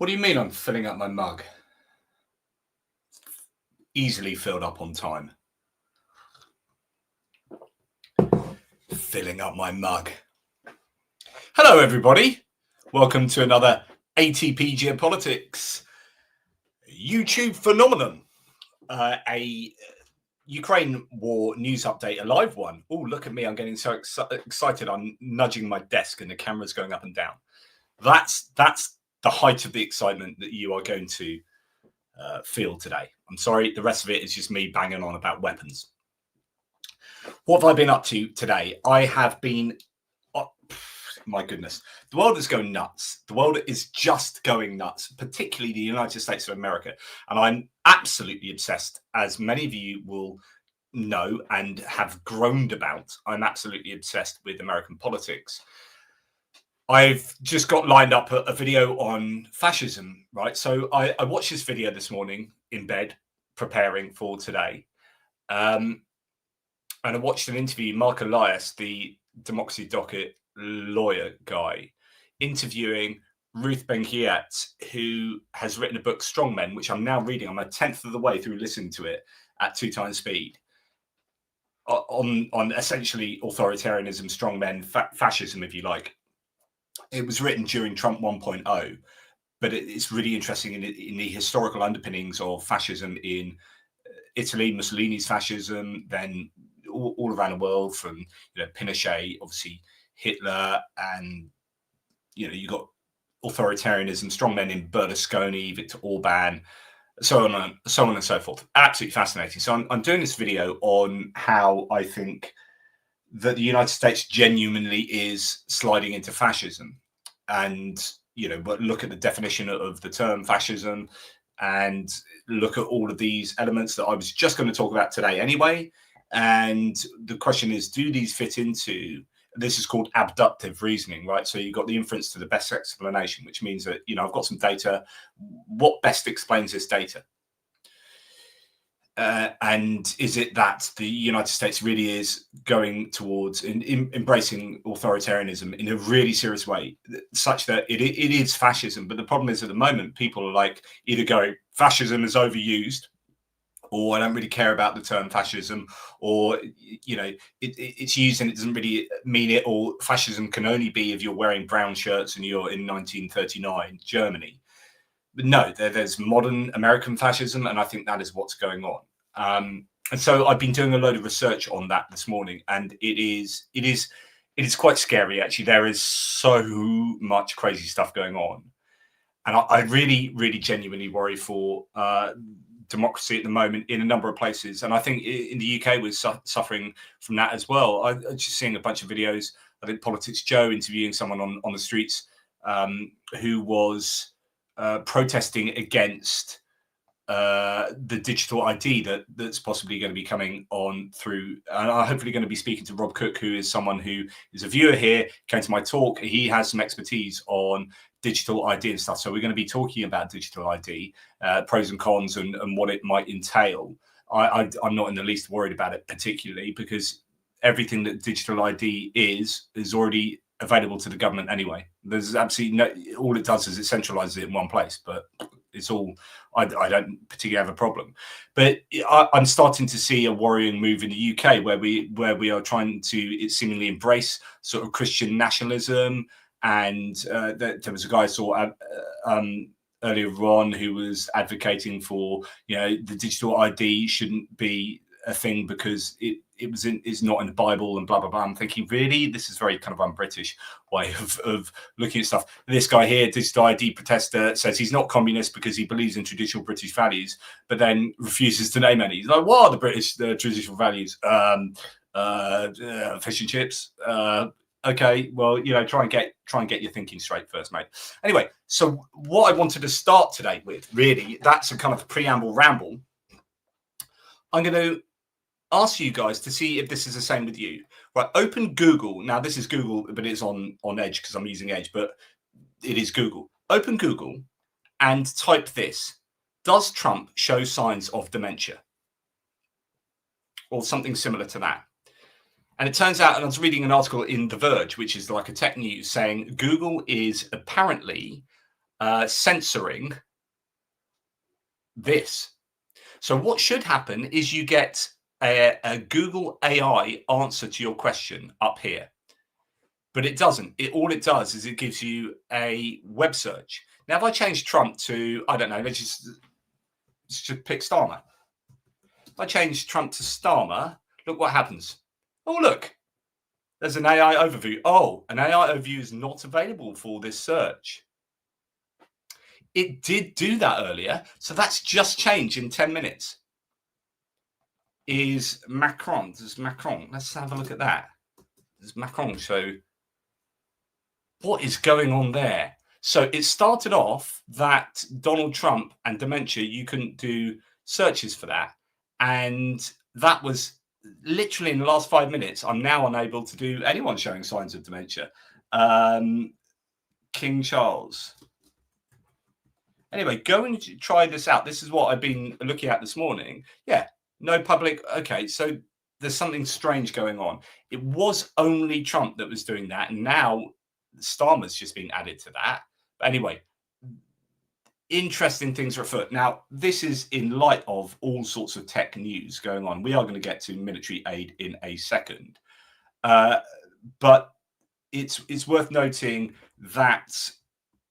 What do you mean I'm filling up my mug? Easily filled up on time. Filling up my mug. Hello, everybody. Welcome to another ATP Geopolitics YouTube phenomenon. A Ukraine war news update, a live one. Oh, look at me. I'm getting so excited. I'm nudging my desk and the camera's going up and down. That's the height of the excitement that you are going to feel today. I'm sorry, the rest of it is just me banging on about weapons. What have I been up to today? I have been, my goodness, the world is going nuts. The world is just going nuts, particularly the United States of America. And I'm absolutely obsessed, as many of you will know and have groaned about. I'm absolutely obsessed with American politics. I've just got lined up a video on fascism, right? So I watched this video this morning in bed, preparing for today. And I watched an interview, Mark Elias, the Democracy Docket lawyer guy, interviewing Ruth Ben-Ghiat, who has written a book, Strong Men, which I'm now reading. I'm a tenth of the way through listening to it at 2 times speed, on essentially authoritarianism, strong men, fascism, if you like. It was written during Trump 1.0, but it's really interesting in the historical underpinnings of fascism in Italy, Mussolini's fascism, then all around the world, from Pinochet, obviously Hitler, and you got authoritarianism, strong men in Berlusconi, Viktor Orban, so on and so forth. Absolutely fascinating. So I'm doing this video on how I think that the United States genuinely is sliding into fascism, and but look at the definition of the term fascism, and look at all of these elements that I was just going to talk about today anyway. And the question is, do these fit into, this is called abductive reasoning, right? So you've got the inference to the best explanation, which means that I've got some data. What best explains this data? And is it that the United States really is going towards embracing authoritarianism in a really serious way, such that it is fascism? But the problem is, at the moment, people are like, either go, fascism is overused, or I don't really care about the term fascism, or it's used and it doesn't really mean it, or fascism can only be if you're wearing brown shirts and you're in 1939 Germany. But no, there's modern American fascism, and I think that is what's going on. And so I've been doing a load of research on that this morning, and it is quite scary, actually. There is so much crazy stuff going on, and I really, really genuinely worry for democracy at the moment in a number of places. And I think in the UK we're suffering from that as well. I'm just seeing a bunch of videos. I think Politics Joe interviewing someone on the streets who was protesting against the digital ID that's possibly going to be coming on through. And I'm hopefully going to be speaking to Rob Cook, who is someone who is a viewer here, came to my talk. He has some expertise on digital ID and stuff. So we're going to be talking about digital ID, pros and cons, and what it might entail. I'm not in the least worried about it particularly, because everything that digital ID is already available to the government anyway. There's absolutely no, all it does is it centralizes it in one place, but it's all, I don't particularly have a problem. But I'm starting to see a worrying move in the UK where we are trying to seemingly embrace sort of Christian nationalism. And there was a guy I saw earlier on who was advocating for, the digital ID shouldn't be a thing because it's not in the Bible and blah blah blah. I'm thinking, really, this is very kind of un-British way of looking at stuff. This guy here, digital ID protester, says he's not communist because he believes in traditional British values, but then refuses to name any. He's like, what are the British traditional values? Fish and chips. Okay, well, try and get your thinking straight first, mate. Anyway, so what I wanted to start today with, really, that's a kind of preamble ramble. I'm going to ask you guys to see if this is the same with you. Right, open Google. Now, this is Google, but it's on Edge because I'm using Edge, but it is Google. Open Google and type this. Does Trump show signs of dementia? Or something similar to that. And it turns out, and I was reading an article in The Verge, which is like a tech news, saying Google is apparently censoring this. So what should happen is you get a Google AI answer to your question up here, but it doesn't. All it does is it gives you a web search. Now, if I change Trump to, I don't know, let's just pick Starmer. If I change Trump to Starmer, look what happens. Oh, look, there's an AI overview. Oh, an AI overview is not available for this search. It did do that earlier, so that's just changed in 10 minutes. Is Macron? Does Macron? Let's have a look at that. Does Macron show what is going on there? So it started off that Donald Trump and dementia, you couldn't do searches for that. And that was literally in the last 5 minutes. I'm now unable to do anyone showing signs of dementia. King Charles. Anyway, go and try this out. This is what I've been looking at this morning. Yeah, no public. Okay, so there's something strange going on. It was only Trump that was doing that. And now Starmer's just been added to that. But anyway, interesting things are afoot. Now, this is in light of all sorts of tech news going on. We are going to get to military aid in a second. But it's worth noting that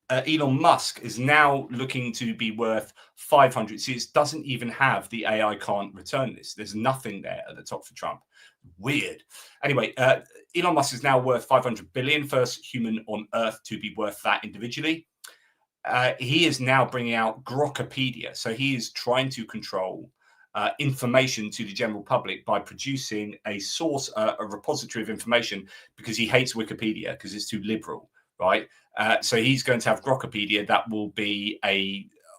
Elon Musk is now looking to be worth 500. See, it doesn't even have the AI can't return this. There's nothing there at the top for Trump. Weird. Anyway, Elon Musk is now worth 500 billion, first human on Earth to be worth that individually. He is now bringing out Grokpedia. So he is trying to control information to the general public by producing a source, a repository of information, because he hates Wikipedia because it's too liberal, right? So he's going to have Grokpedia that will be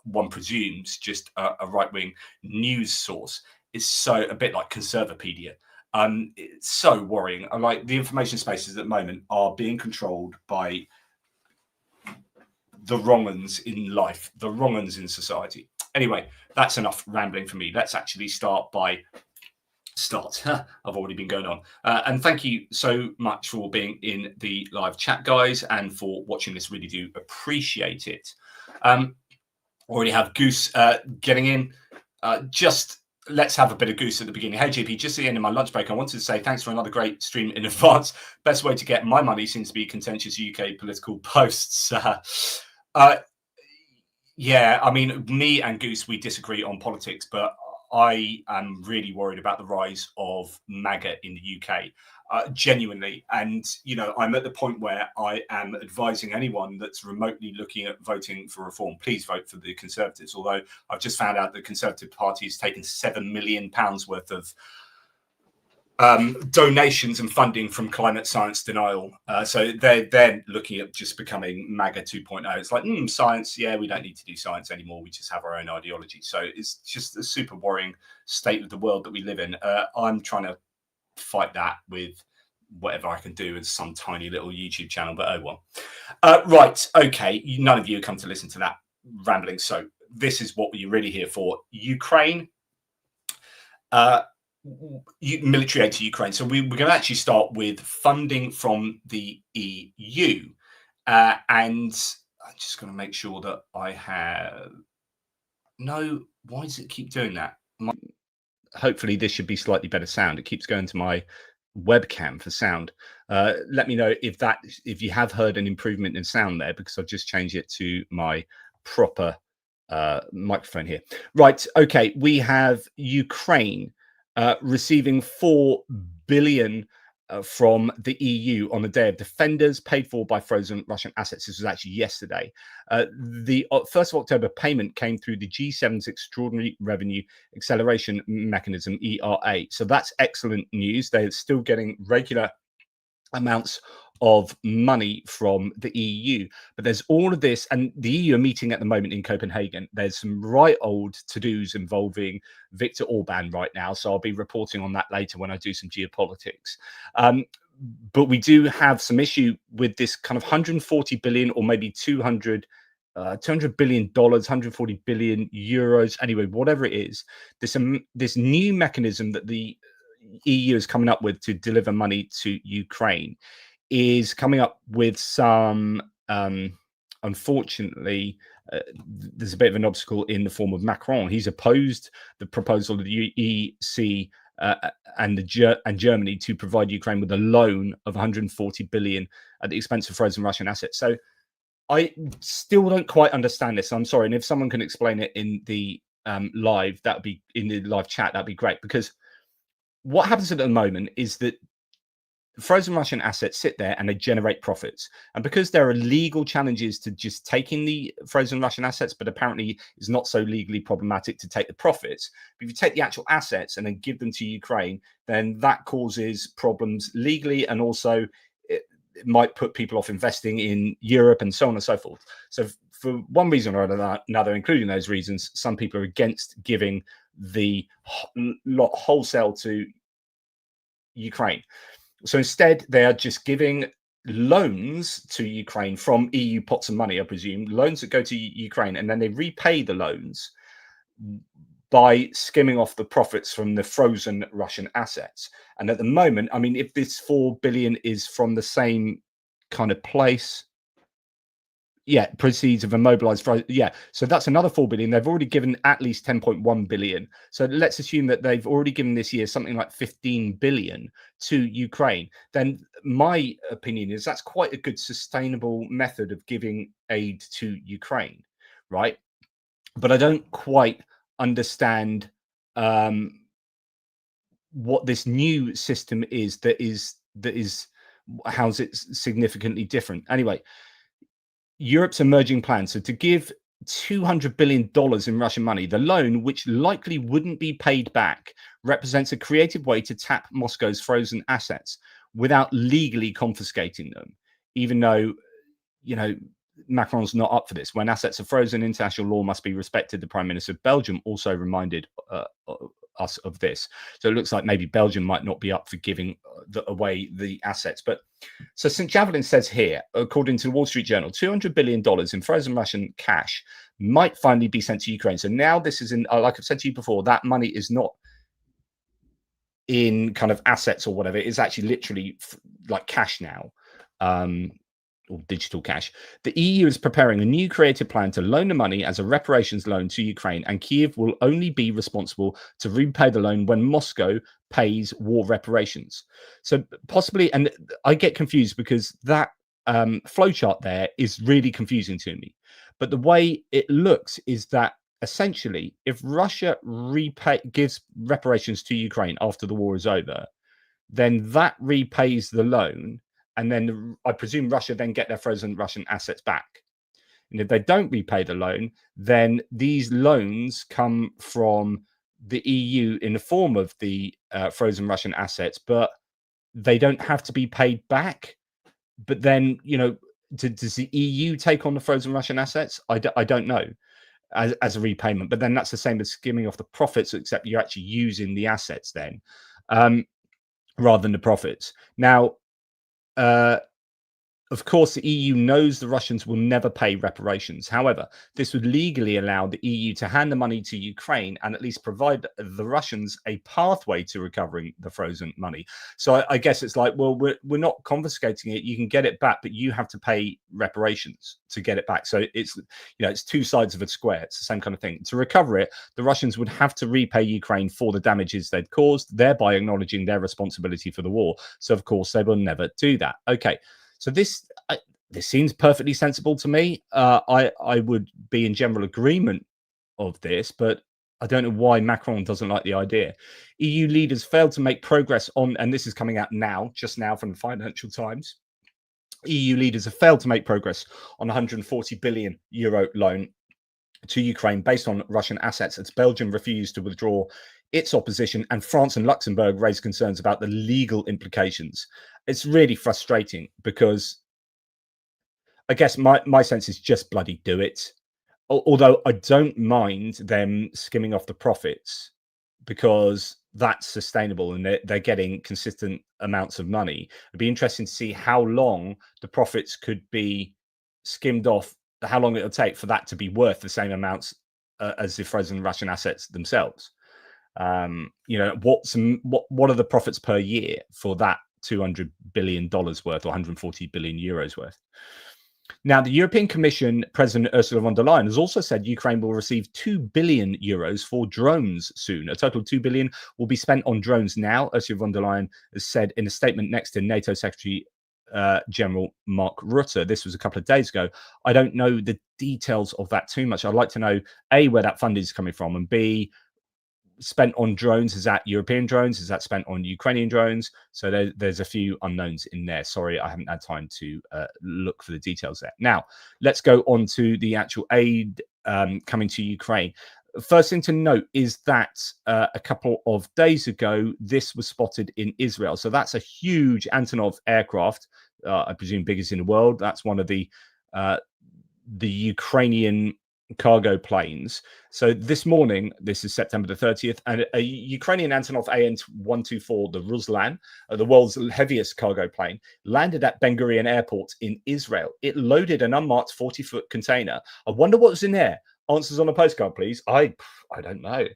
one presumes, just a right-wing news source. It's so a bit like Conservapedia. It's so worrying. Like the information spaces at the moment are being controlled by the wrong uns in life, the wrong uns in society. Anyway, that's enough rambling for me. Let's actually start. I've already been going on. And thank you so much for being in the live chat, guys, and for watching this. Really do appreciate it. Already have Goose getting in. Just let's have a bit of Goose at the beginning. Hey, GP, just at the end of my lunch break, I wanted to say thanks for another great stream in advance. Best way to get my money seems to be contentious UK political posts. Yeah, I mean, me and Goose, we disagree on politics, but I am really worried about the rise of MAGA in the UK, genuinely. And, you know, I'm at the point where I am advising anyone that's remotely looking at voting for reform, please vote for the Conservatives. Although I've just found out the Conservative Party has taken £7 million worth of donations and funding from climate science denial. So they're looking at just becoming MAGA 2.0. It's like, science, yeah, we don't need to do science anymore. We just have our own ideology. So it's just a super worrying state of the world that we live in. I'm trying to fight that with whatever I can do as some tiny little YouTube channel, but oh well. Right, okay, none of you come to listen to that rambling. So this is what we're really here for. Ukraine. Military aid to Ukraine. So we're going to actually start with funding from the EU. And I'm just going to make sure that I have... No, why does it keep doing that? Hopefully this should be slightly better sound. It keeps going to my webcam for sound. Let me know if you have heard an improvement in sound there, because I've just changed it to my proper microphone here. Right, okay, we have Ukraine receiving $4 billion from the EU on the day of defenders, paid for by frozen Russian assets. This was actually yesterday. The 1st of October payment came through the G7's Extraordinary Revenue Acceleration Mechanism, ERA. So that's excellent news. They're still getting regular amounts of money from the EU, but there's all of this, and the EU are meeting at the moment in Copenhagen. There's some right old to-dos involving Viktor Orban right now, so I'll be reporting on that later when I do some geopolitics. But we do have some issue with this kind of 140 billion or maybe $200 billion, 140 billion euros, anyway, whatever it is, this new mechanism that the EU is coming up with to deliver money to Ukraine is coming up with some unfortunately, there's a bit of an obstacle in the form of Macron. He's opposed the proposal of the EC and Germany to provide Ukraine with a loan of 140 billion at the expense of frozen Russian assets. So I still don't quite understand this. I'm sorry, and if someone can explain it in the live, that would be in the live chat. That'd be great, because what happens at the moment is that frozen Russian assets sit there and they generate profits. And because there are legal challenges to just taking the frozen Russian assets, but apparently it's not so legally problematic to take the profits. But if you take the actual assets and then give them to Ukraine, then that causes problems legally, and also it might put people off investing in Europe and so on and so forth. So for one reason or another, including those reasons, some people are against giving the lot wholesale to Ukraine. So instead, they are just giving loans to Ukraine from EU pots of money, I presume, loans that go to Ukraine, and then they repay the loans by skimming off the profits from the frozen Russian assets. And at the moment, I mean, if this 4 billion is from the same kind of place, yeah, proceeds of immobilized. Yeah, so that's another 4 billion. They've already given at least 10.1 billion. So let's assume that they've already given this year something like 15 billion to Ukraine. Then my opinion is that's quite a good sustainable method of giving aid to Ukraine, right? But I don't quite understand what this new system is that is how's it significantly different. Anyway, Europe's emerging plan. So to give $200 billion in Russian money, the loan, which likely wouldn't be paid back, represents a creative way to tap Moscow's frozen assets without legally confiscating them, even though, you know, Macron's not up for this. When assets are frozen, international law must be respected. The Prime Minister of Belgium also reminded us of this. So it looks like maybe Belgium might not be up for giving away the assets. But so St. Javelin says here, according to the Wall Street Journal, $200 billion in frozen Russian cash might finally be sent to Ukraine. So now this is in, like I've said to you before, that money is not in kind of assets or whatever. It's actually literally like cash now. Or digital cash. The EU is preparing a new creative plan to loan the money as a reparations loan to Ukraine, and Kyiv will only be responsible to repay the loan when Moscow pays war reparations. So possibly, and I get confused because that flowchart there is really confusing to me. But the way it looks is that essentially, if Russia gives reparations to Ukraine after the war is over, then that repays the loan. And then I presume Russia then get their frozen Russian assets back. And if they don't repay the loan, then these loans come from the EU in the form of the frozen Russian assets, but they don't have to be paid back. But then, you know, does the EU take on the frozen Russian assets? I don't know, as a repayment. But then that's the same as skimming off the profits, except you're actually using the assets then rather than the profits. Now, of course, the EU knows the Russians will never pay reparations. However, this would legally allow the EU to hand the money to Ukraine and at least provide the Russians a pathway to recovering the frozen money. So I guess it's like, well, we're not confiscating it. You can get it back, but you have to pay reparations to get it back. So it's, you know, it's two sides of a square. It's the same kind of thing. To recover it, the Russians would have to repay Ukraine for the damages they'd caused, thereby acknowledging their responsibility for the war. So, of course, they will never do that. Okay. So this seems perfectly sensible to me. I would be in general agreement of this, but I don't know why Macron doesn't like the idea. EU leaders failed to make progress on, and this is coming out now, just now from the Financial Times. EU leaders have failed to make progress on 140 billion euro loan to Ukraine based on Russian assets as Belgium refused to withdraw its opposition, and France and Luxembourg raised concerns about the legal implications. It's really frustrating because I guess my sense is just bloody do it. Although I don't mind them skimming off the profits because that's sustainable and they're getting consistent amounts of money. It'd be interesting to see how long the profits could be skimmed off, how long it'll take for that to be worth the same amounts as the frozen Russian assets themselves. You know, what are the profits per year for that $200 billion worth or 140 billion euros worth? Now, the European Commission President Ursula von der Leyen has also said Ukraine will receive 2 billion euros for drones soon. A total of 2 billion will be spent on drones now, Ursula von der Leyen has said in a statement next to NATO Secretary General Mark Rutte. This was a couple of days ago. I don't know the details of that too much. I'd like to know, A, where that funding is coming from, and B, spent on drones, is that European drones, is that spent on Ukrainian drones? So there's a few unknowns in there. Sorry, I haven't had time to look for the details there. Now let's go on to the actual aid coming to Ukraine. First thing to note is that a couple of days ago this was spotted in Israel. So that's a huge Antonov aircraft, I presume biggest in the world. That's one of the Ukrainian cargo planes. So this morning, this is September the 30th, and a Ukrainian Antonov AN-124, the Ruslan, the world's heaviest cargo plane, landed at Ben Gurion Airport in Israel. It loaded an unmarked 40-foot container. I wonder what was in there. Answers on a postcard, please. I don't know.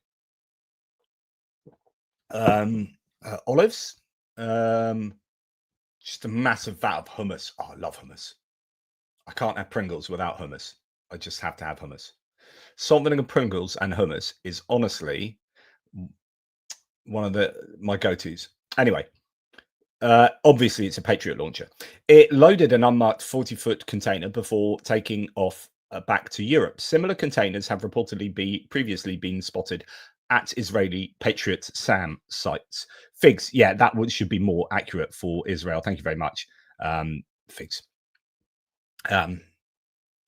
Olives. Just a massive vat of hummus. Oh, I love hummus. I can't have Pringles without hummus. I just have to have hummus. Salt, vinegar, Pringles, and hummus is honestly one of my go-tos. Anyway, obviously it's a Patriot launcher. It loaded an unmarked 40-foot container before taking off back to Europe. Similar containers have reportedly previously been spotted at Israeli Patriot SAM sites. Figs, yeah, that should be more accurate for Israel. Thank you very much, Figs.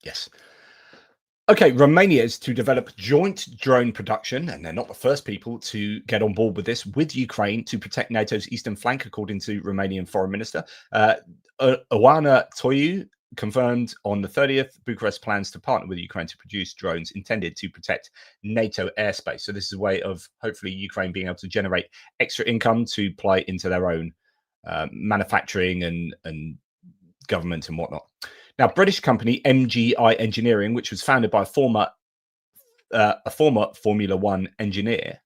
Yes. Okay, Romania is to develop joint drone production, and they're not the first people to get on board with this, with Ukraine to protect NATO's eastern flank, according to Romanian Foreign Minister. Oana Toiu confirmed on the 30th Bucharest plans to partner with Ukraine to produce drones intended to protect NATO airspace. So this is a way of hopefully Ukraine being able to generate extra income to apply into their own manufacturing and government and whatnot. Now, British company MGI Engineering, which was founded by a former Formula One engineer,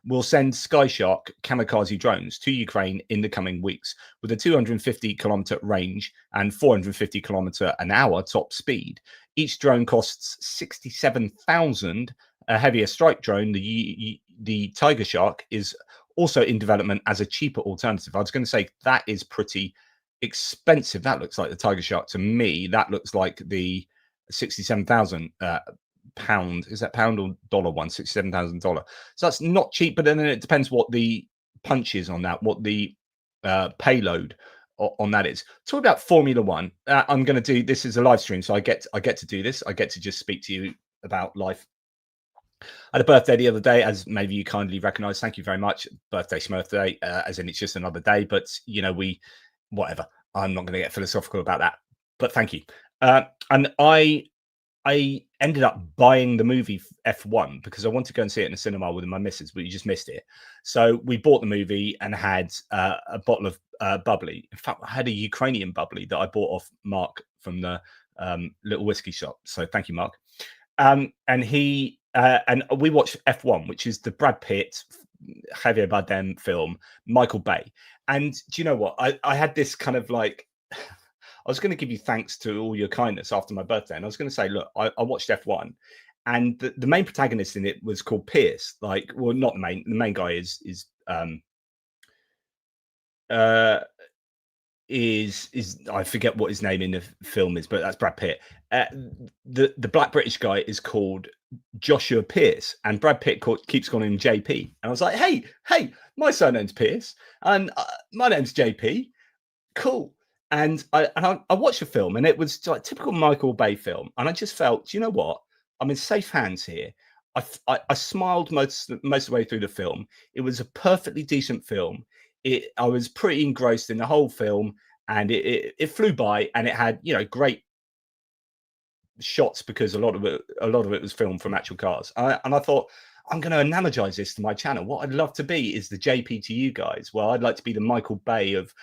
will send Skyshark kamikaze drones to Ukraine in the coming weeks. With a 250-kilometer range and 450-kilometer-an-hour top speed, each drone costs 67,000. A heavier strike drone, the Tiger Shark, is also in development as a cheaper alternative. I was going to say that is pretty expensive. That looks like the Tiger Shark to me. That looks like the 67,000 pound. Is that pound or dollar one? $67,000. So that's not cheap, but then it depends what the punch is on that, what the payload on that is. Talk about Formula One. I'm going to do this is a live stream, so I get to do this. I get to just speak to you about life. I had a birthday the other day, as maybe you kindly recognize. Thank you very much. Birthday, Smurfday, as in it's just another day, but you know, whatever. I'm not going to get philosophical about that, but thank you. And I ended up buying the movie F1 because I wanted to go and see it in the cinema with my missus, but you just missed it. So we bought the movie and had a bottle of bubbly. In fact, I had a Ukrainian bubbly that I bought off Mark from the little whiskey shop. So thank you, Mark. And we watched F1, which is the Brad Pitt, Javier Bardem film, Michael Bay. And do you know what? I had this kind of like, I was going to give you thanks to all your kindness after my birthday. And I was going to say, look, I watched F1 and the main protagonist in it was called Pearce. Like, well, not the main guy is I forget what his name in the film is, but that's Brad Pitt. The black British guy is called Joshua Pearce, and Brad Pitt keeps calling him JP. And I was like, hey, my surname's Pearce, and my name's JP. Cool. And I watched the film, and it was like typical Michael Bay film. And I just felt, do you know what? I'm in safe hands here. I smiled most of the way through the film. It was a perfectly decent film. I was pretty engrossed in the whole film, and it flew by, and it had, you know, great shots because a lot of it was filmed from actual cars. And I thought, I'm going to analogize this to my channel. What I'd love to be is the JP to you guys. Well, I'd like to be the Michael Bay of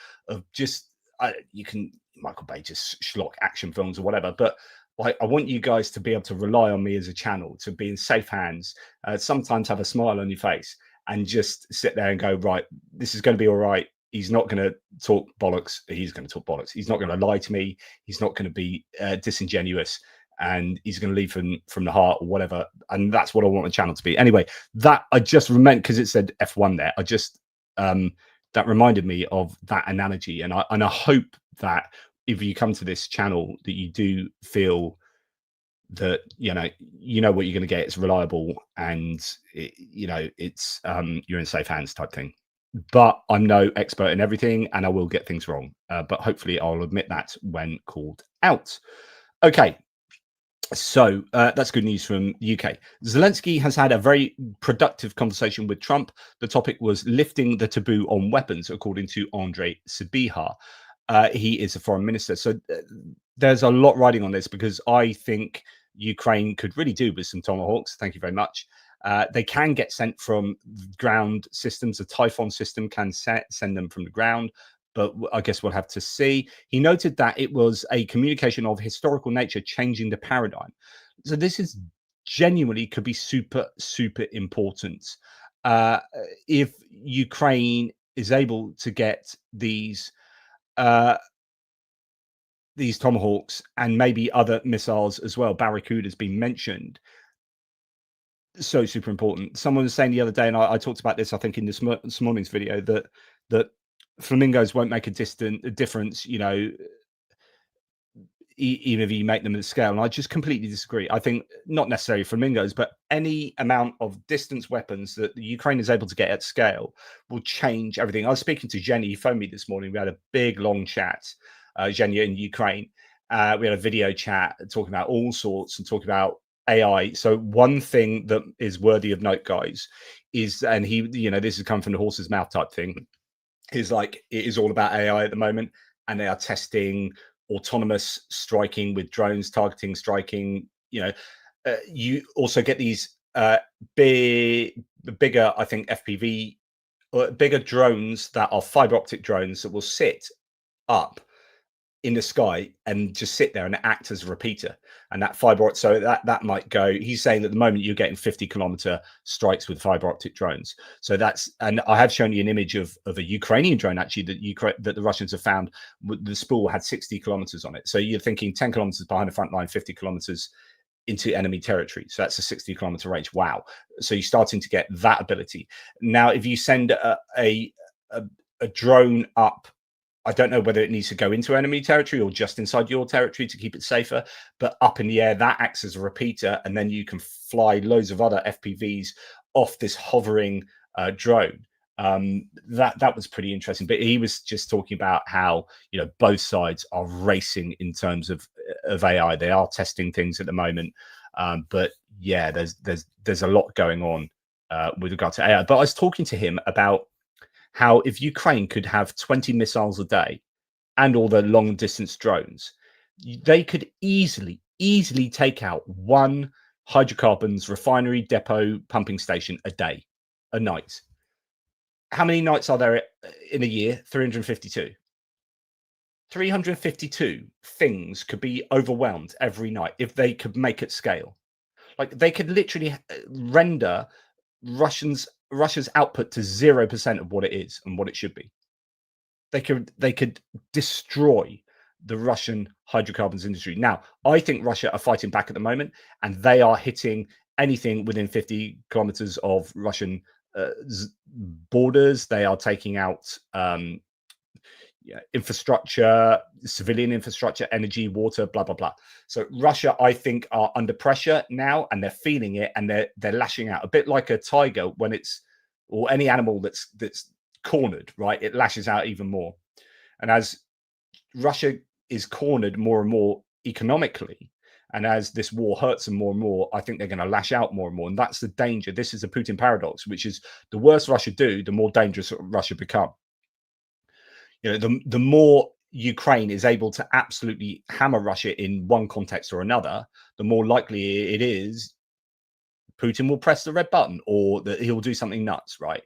just Michael Bay just schlock action films or whatever, but I want you guys to be able to rely on me as a channel, to be in safe hands, sometimes have a smile on your face and just sit there and go, right, this is going to be all right. He's not going to talk bollocks. He's going to talk bollocks. He's not going to lie to me. He's not going to be disingenuous, and he's going to lead from the heart or whatever. And that's what I want the channel to be. Anyway, that I just remembered because it said F1 there. I just that reminded me of that analogy, and I hope that if you come to this channel that you do feel that you know what you're going to get. It's reliable, and it's you're in safe hands type thing. But I'm no expert in everything, and I will get things wrong. But hopefully I'll admit that when called out. Okay. So that's good news from the UK. Zelensky has had a very productive conversation with Trump. The topic was lifting the taboo on weapons, according to Andrei Sybiha. He is a foreign minister. So there's a lot riding on this, because I think Ukraine could really do with some Tomahawks. Thank you very much. They can get sent from ground systems. The Typhon system can send them from the ground, but I guess we'll have to see. He noted that it was a communication of historical nature changing the paradigm. So this is genuinely could be super, super important. If Ukraine is able to get these Tomahawks and maybe other missiles as well, Barracuda has been mentioned. So super important. Someone was saying the other day, and I talked about this, I think, in this morning's video, that flamingos won't make a difference, even if you make them at scale. And I just completely disagree. I think not necessarily flamingos, but any amount of distance weapons that the Ukraine is able to get at scale will change everything. I was speaking to Jenny. He phoned me this morning. We had a big, long chat, Jenny in Ukraine. We had a video chat talking about all sorts and talking about AI. So one thing that is worthy of note, guys, is, and this has come from the horse's mouth type thing, is like it is all about AI at the moment, and they are testing autonomous striking with drones, targeting striking. You also get these bigger, I think, FPV, bigger drones that are fiber optic drones that will sit up in the sky and just sit there and act as a repeater, and that fiber, so that might go. He's saying that at the moment you're getting 50-kilometer strikes with fiber optic drones. So that's, and I have shown you an image of a Ukrainian drone actually that the Russians have found. The spool had 60 kilometers on it. So you're thinking 10 kilometers behind the front line, 50 kilometers into enemy territory. So that's a 60-kilometer range. Wow. So you're starting to get that ability. Now, if you send a drone up, I don't know whether it needs to go into enemy territory or just inside your territory to keep it safer, but up in the air, that acts as a repeater, and then you can fly loads of other FPVs off this hovering drone. That was pretty interesting. But he was just talking about how both sides are racing in terms of AI. They are testing things at the moment, but yeah, there's a lot going on with regard to AI. But I was talking to him about how if Ukraine could have 20 missiles a day and all the long distance drones, they could easily take out one hydrocarbons refinery, depot, pumping station a night. How many nights are there in a year? 352. 352 things could be overwhelmed every night if they could make it scale. Like they could literally render Russia's output to 0% of what it is and what it should be. They could destroy the Russian hydrocarbons industry. Now, I think Russia are fighting back at the moment, and they are hitting anything within 50 kilometers of Russian borders. They are taking out infrastructure, civilian infrastructure, energy, water, blah, blah, blah. So Russia, I think, are under pressure now, and they're feeling it, and they're lashing out a bit like a tiger when it's, or any animal that's cornered, right? It lashes out even more. And as Russia is cornered more and more economically, and as this war hurts them more and more, I think they're going to lash out more and more. And that's the danger. This is the Putin paradox, which is the worse Russia do, the more dangerous Russia become. The more Ukraine is able to absolutely hammer Russia in one context or another, the more likely it is Putin will press the red button, or that he'll do something nuts, right?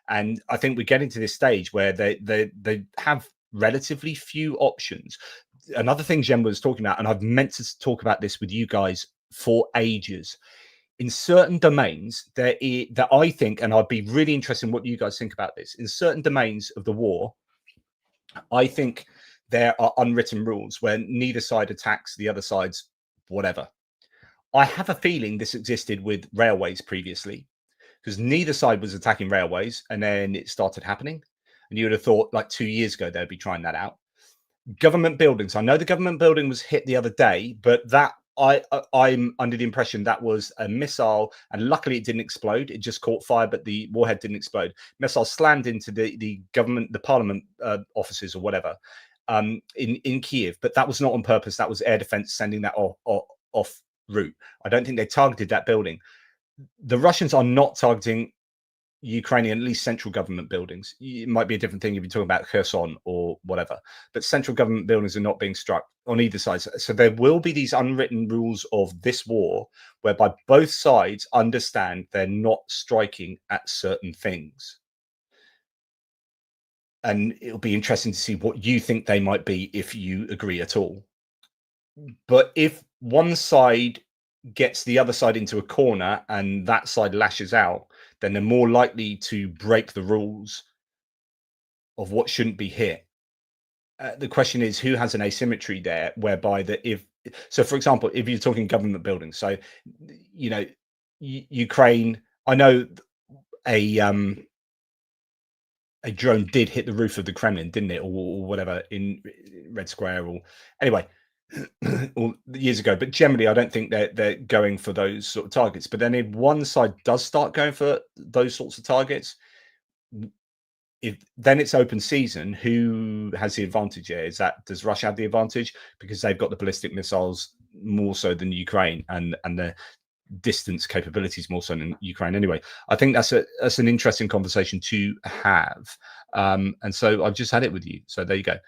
And I think we're getting to this stage where they have relatively few options. Another thing Jen was talking about, and I've meant to talk about this with you guys for ages, in certain domains that I think, and I'd be really interested in what you guys think about this, in certain domains of the war, I think there are unwritten rules where neither side attacks the other side's whatever. I have a feeling this existed with railways previously, because neither side was attacking railways, and then it started happening. And you would have thought like 2 years ago they'd be trying that out. Government buildings. I know the government building was hit the other day, but that I'm under the impression that was a missile, and luckily it didn't explode. It just caught fire, but the warhead didn't explode. Missile slammed into the government, the parliament offices or whatever in Kiev, but that was not on purpose. That was air defense sending that off route. I don't think they targeted that building. The Russians are not targeting Ukrainian, at least central government buildings. It might be a different thing if you're talking about Kherson or whatever, but central government buildings are not being struck on either side. So there will be these unwritten rules of this war whereby both sides understand they're not striking at certain things. And it'll be interesting to see what you think they might be if you agree at all. But if one side gets the other side into a corner and that side lashes out, then they're more likely to break the rules of what shouldn't be hit. The question is, who has an asymmetry there, whereby so for example, if you're talking government buildings, so Ukraine, I know a drone did hit the roof of the Kremlin, didn't it, or whatever, in Red Square, or anyway, or years ago. But generally, I don't think they're going for those sort of targets. But then if one side does start going for those sorts of targets, then it's open season. Who has the advantage here? Does Russia have the advantage because they've got the ballistic missiles more so than Ukraine, and the distance capabilities more so than Ukraine? Anyway, I think that's an interesting conversation to have, and so I've just had it with you. So there you go.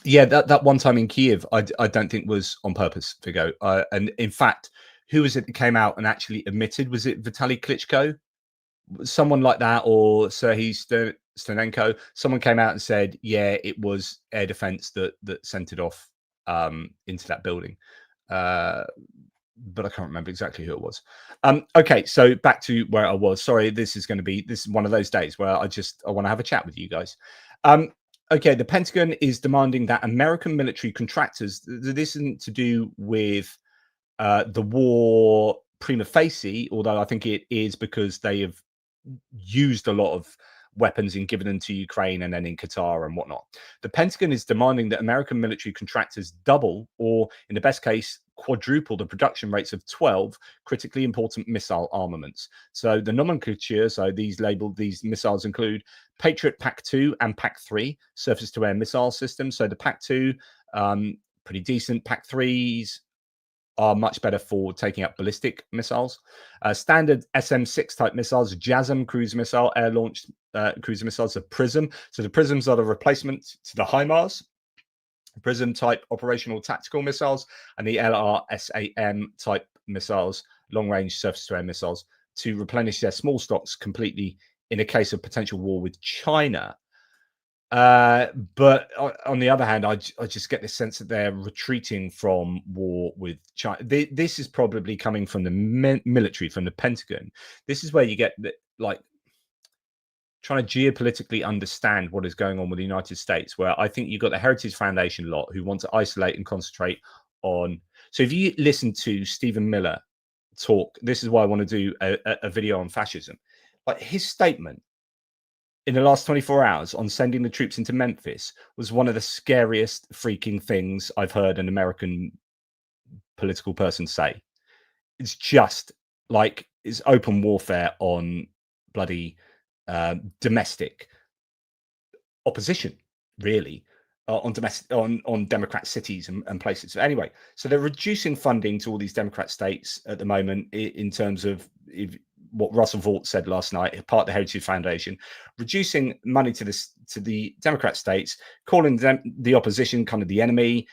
Yeah, that one time in Kiev, I don't think was on purpose, Vigo. And in fact, who was it that came out and actually admitted? Was it Vitaly Klitschko? Someone like that, or Serhiy Stanenko? Someone came out and said, yeah, it was air defense that sent it off into that building. But I can't remember exactly who it was. Okay, so back to where I was. Sorry, this is one of those days where I want to have a chat with you guys. Okay, the Pentagon is demanding that American military contractors, this isn't to do with the war prima facie, although I think it is because they have used a lot of weapons and given them to Ukraine and then in Qatar and whatnot. The Pentagon is demanding that American military contractors double, or in the best case, quadruple the production rates of 12 critically important missile armaments. So the nomenclature, these missiles include Patriot PAC-2 and PAC-3 surface-to-air missile systems. So the PAC-2, pretty decent. PAC-3s are much better for taking out ballistic missiles. Standard SM-6 type missiles, JASSM cruise missile, air-launched cruise missiles, a PRISM. So the PRISMs are the replacement to the HIMARS. PRISM type operational tactical missiles, and the LRSAM type missiles, long-range surface-to-air missiles, to replenish their small stocks completely in a case of potential war with China. But on the other hand, I just get the sense that they're retreating from war with China. This is probably coming from the military, from the Pentagon. This is where you get trying to geopolitically understand what is going on with the United States, where I think you've got the Heritage Foundation lot who want to isolate and concentrate on. So if you listen to Stephen Miller talk, this is why I want to do a video on fascism. Like, his statement in the last 24 hours on sending the troops into Memphis was one of the scariest freaking things I've heard an American political person say. It's just like, it's open warfare on bloody domestic opposition, really, on Democrat cities and places. So anyway, so they're reducing funding to all these Democrat states at the moment in terms of what Russell Vought said last night, part of the Heritage Foundation, reducing money to the Democrat states, calling them the opposition kind of the enemy,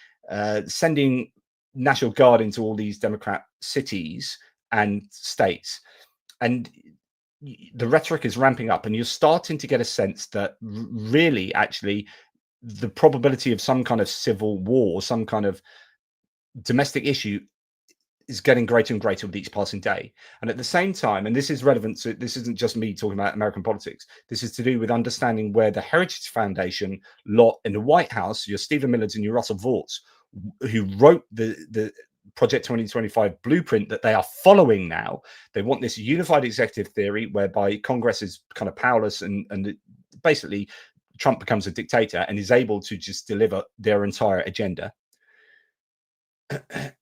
sending National Guard into all these Democrat cities and states. And the rhetoric is ramping up, and you're starting to get a sense that really, actually, the probability of some kind of civil war, some kind of domestic issue, is getting greater and greater with each passing day. And at the same time, and this is relevant to, this isn't just me talking about American politics, this is to do with understanding where the Heritage Foundation lot in the White House, your Stephen Millards and your Russell Vorts, who wrote the Project 2025 blueprint that they are following now. They want this unified executive theory whereby Congress is kind of powerless and basically Trump becomes a dictator and is able to just deliver their entire agenda.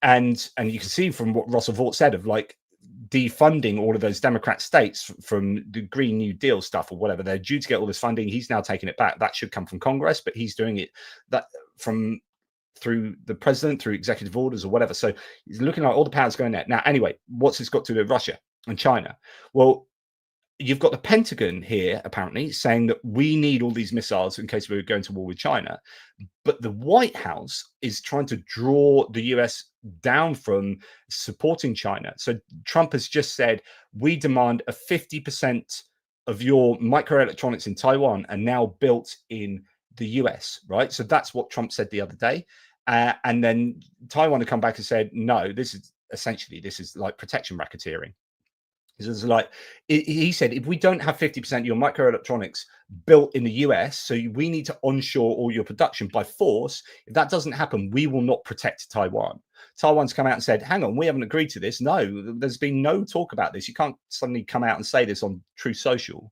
And you can see from what Russell Vought said of like defunding all of those Democrat states from the Green New Deal stuff or whatever. They're due to get all this funding. He's now taking it back. That should come from Congress, but he's doing it that from through the president, through executive orders or whatever. So he's looking like all the power's going there. Now, anyway, what's this got to do with Russia and China? Well, you've got the Pentagon here apparently saying that we need all these missiles in case we're going to war with China. But the White House is trying to draw the US down from supporting China. So Trump has just said, we demand a 50% of your microelectronics in Taiwan are now built in the US, right? So that's what Trump said the other day. And then Taiwan had come back and said, no, this is like protection racketeering. It's like he said, if we don't have 50% of your microelectronics built in the US, so we need to onshore all your production by force. If that doesn't happen, we will not protect Taiwan. Taiwan's come out and said, hang on, we haven't agreed to this. No, there's been no talk about this. You can't suddenly come out and say this on Truth Social.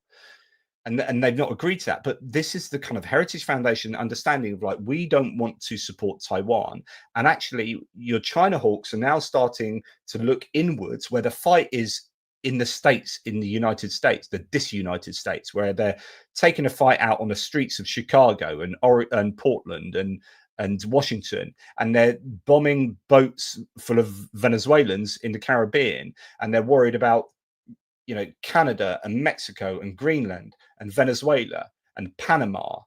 And they've not agreed to that. But this is the kind of Heritage Foundation understanding of like, we don't want to support Taiwan. And actually, your China hawks are now starting to look inwards where the fight is in the States, in the United States, the disunited States, where they're taking a fight out on the streets of Chicago and Portland and Washington, and they're bombing boats full of Venezuelans in the Caribbean, and they're worried about, you know, Canada and Mexico and Greenland and Venezuela and Panama.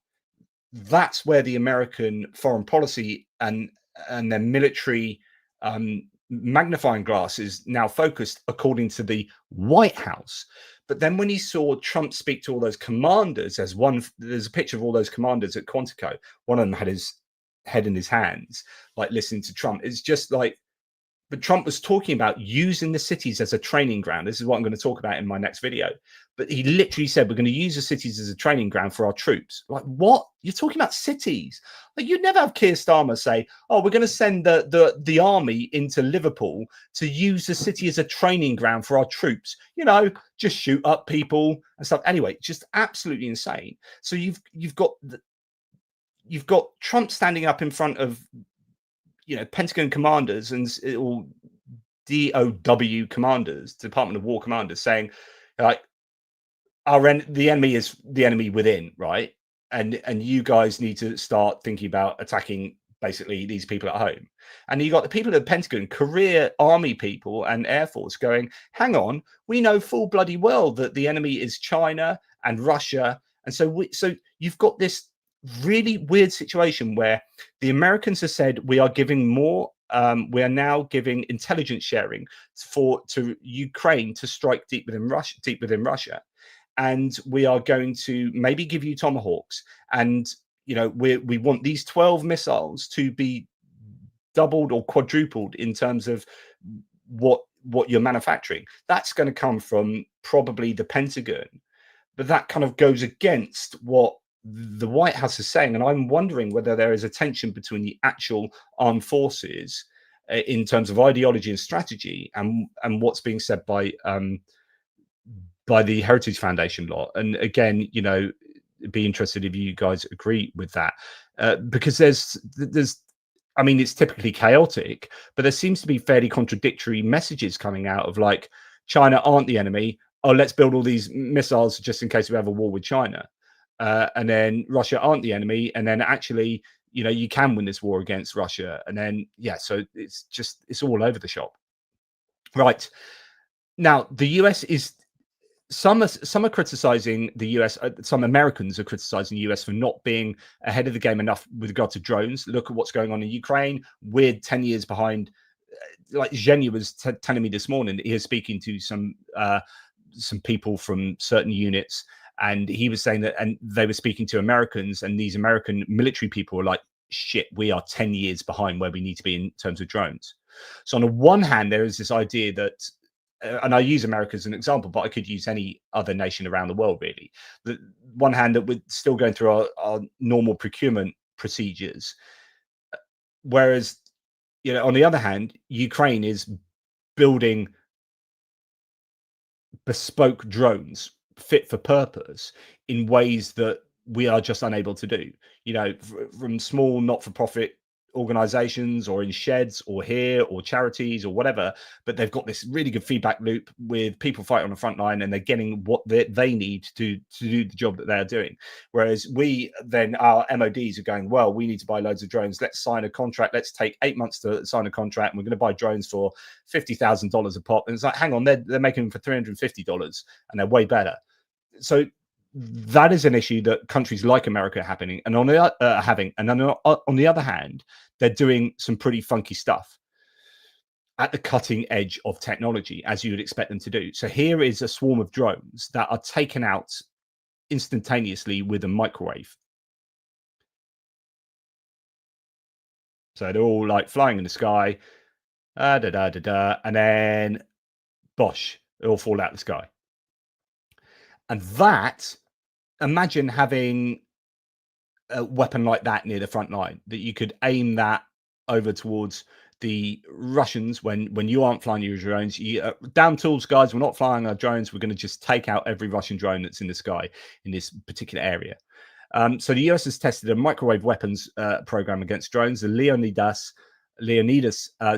That's where the American foreign policy and their military magnifying glass is now focused, according to the White House. But then when he saw Trump speak to all those commanders, there's a picture of all those commanders at Quantico. One of them had his head in his hands, like listening to Trump. It's just like, but Trump was talking about using the cities as a training ground. This is what I'm going to talk about in my next video. But he literally said, we're going to use the cities as a training ground for our troops. Like, what? You're talking about cities. Like, you'd never have Keir Starmer say, oh, we're going to send the army into Liverpool to use the city as a training ground for our troops. You know, just shoot up people and stuff. Anyway, just absolutely insane. So you've got Trump standing up in front of, you know, Pentagon commanders and or DOW commanders, Department of War commanders, saying like, the enemy is the enemy within, right? And you guys need to start thinking about attacking basically these people at home. And you got the people at the Pentagon, career army people and Air Force going, hang on, we know full bloody well that the enemy is China and Russia. And so you've got this really weird situation where the Americans have said we are giving more. We are now giving intelligence sharing to Ukraine to strike deep within Russia, and we are going to maybe give you Tomahawks, and you know we want these 12 missiles to be doubled or quadrupled in terms of what you're manufacturing. That's going to come from probably the Pentagon, but that kind of goes against what the White House is saying, and I'm wondering whether there is a tension between the actual armed forces in terms of ideology and strategy, and what's being said by the Heritage Foundation lot. And again, you know, be interested if you guys agree with that, because there's, I mean, it's typically chaotic, but there seems to be fairly contradictory messages coming out of like, China aren't the enemy. Oh, let's build all these missiles just in case we have a war with China. And then Russia aren't the enemy, and then actually, you know, you can win this war against Russia, and then so it's all over the shop, right? Now the US is some are criticizing the US. Some Americans are criticizing the US for not being ahead of the game enough with regard to drones. Look at what's going on in Ukraine. We're 10 years behind. Like Zhenya was telling me this morning that he was speaking to some people from certain units. And he was saying that, and they were speaking to Americans, and these American military people were like, shit, we are 10 years behind where we need to be in terms of drones. So on the one hand, there is this idea that, and I use America as an example, but I could use any other nation around the world, really. The one hand, that we're still going through our normal procurement procedures, whereas, on the other hand, Ukraine is building bespoke drones fit for purpose in ways that we are just unable to do, from small not-for-profit organizations or in sheds or here or charities or whatever, but they've got this really good feedback loop with people fighting on the front line, and they're getting what they need to do the job that they're doing. Whereas our MODs are going, well, we need to buy loads of drones. Let's sign a contract. Let's take 8 months to sign a contract, and we're going to buy drones for $50,000 a pop. And it's like, hang on, they're making them for $350 and they're way better. So that is an issue that countries like America are having. And on the other hand, they're doing some pretty funky stuff at the cutting edge of technology, as you would expect them to do. So here is a swarm of drones that are taken out instantaneously with a microwave. So they're all like flying in the sky, and then bosh, they all fall out of the sky. And imagine having a weapon like that near the front line, that you could aim that over towards the Russians when you aren't flying your drones. Down tools, guys, we're not flying our drones. We're going to just take out every Russian drone that's in the sky in this particular area. So the US has tested a microwave weapons program against drones. The Leonidas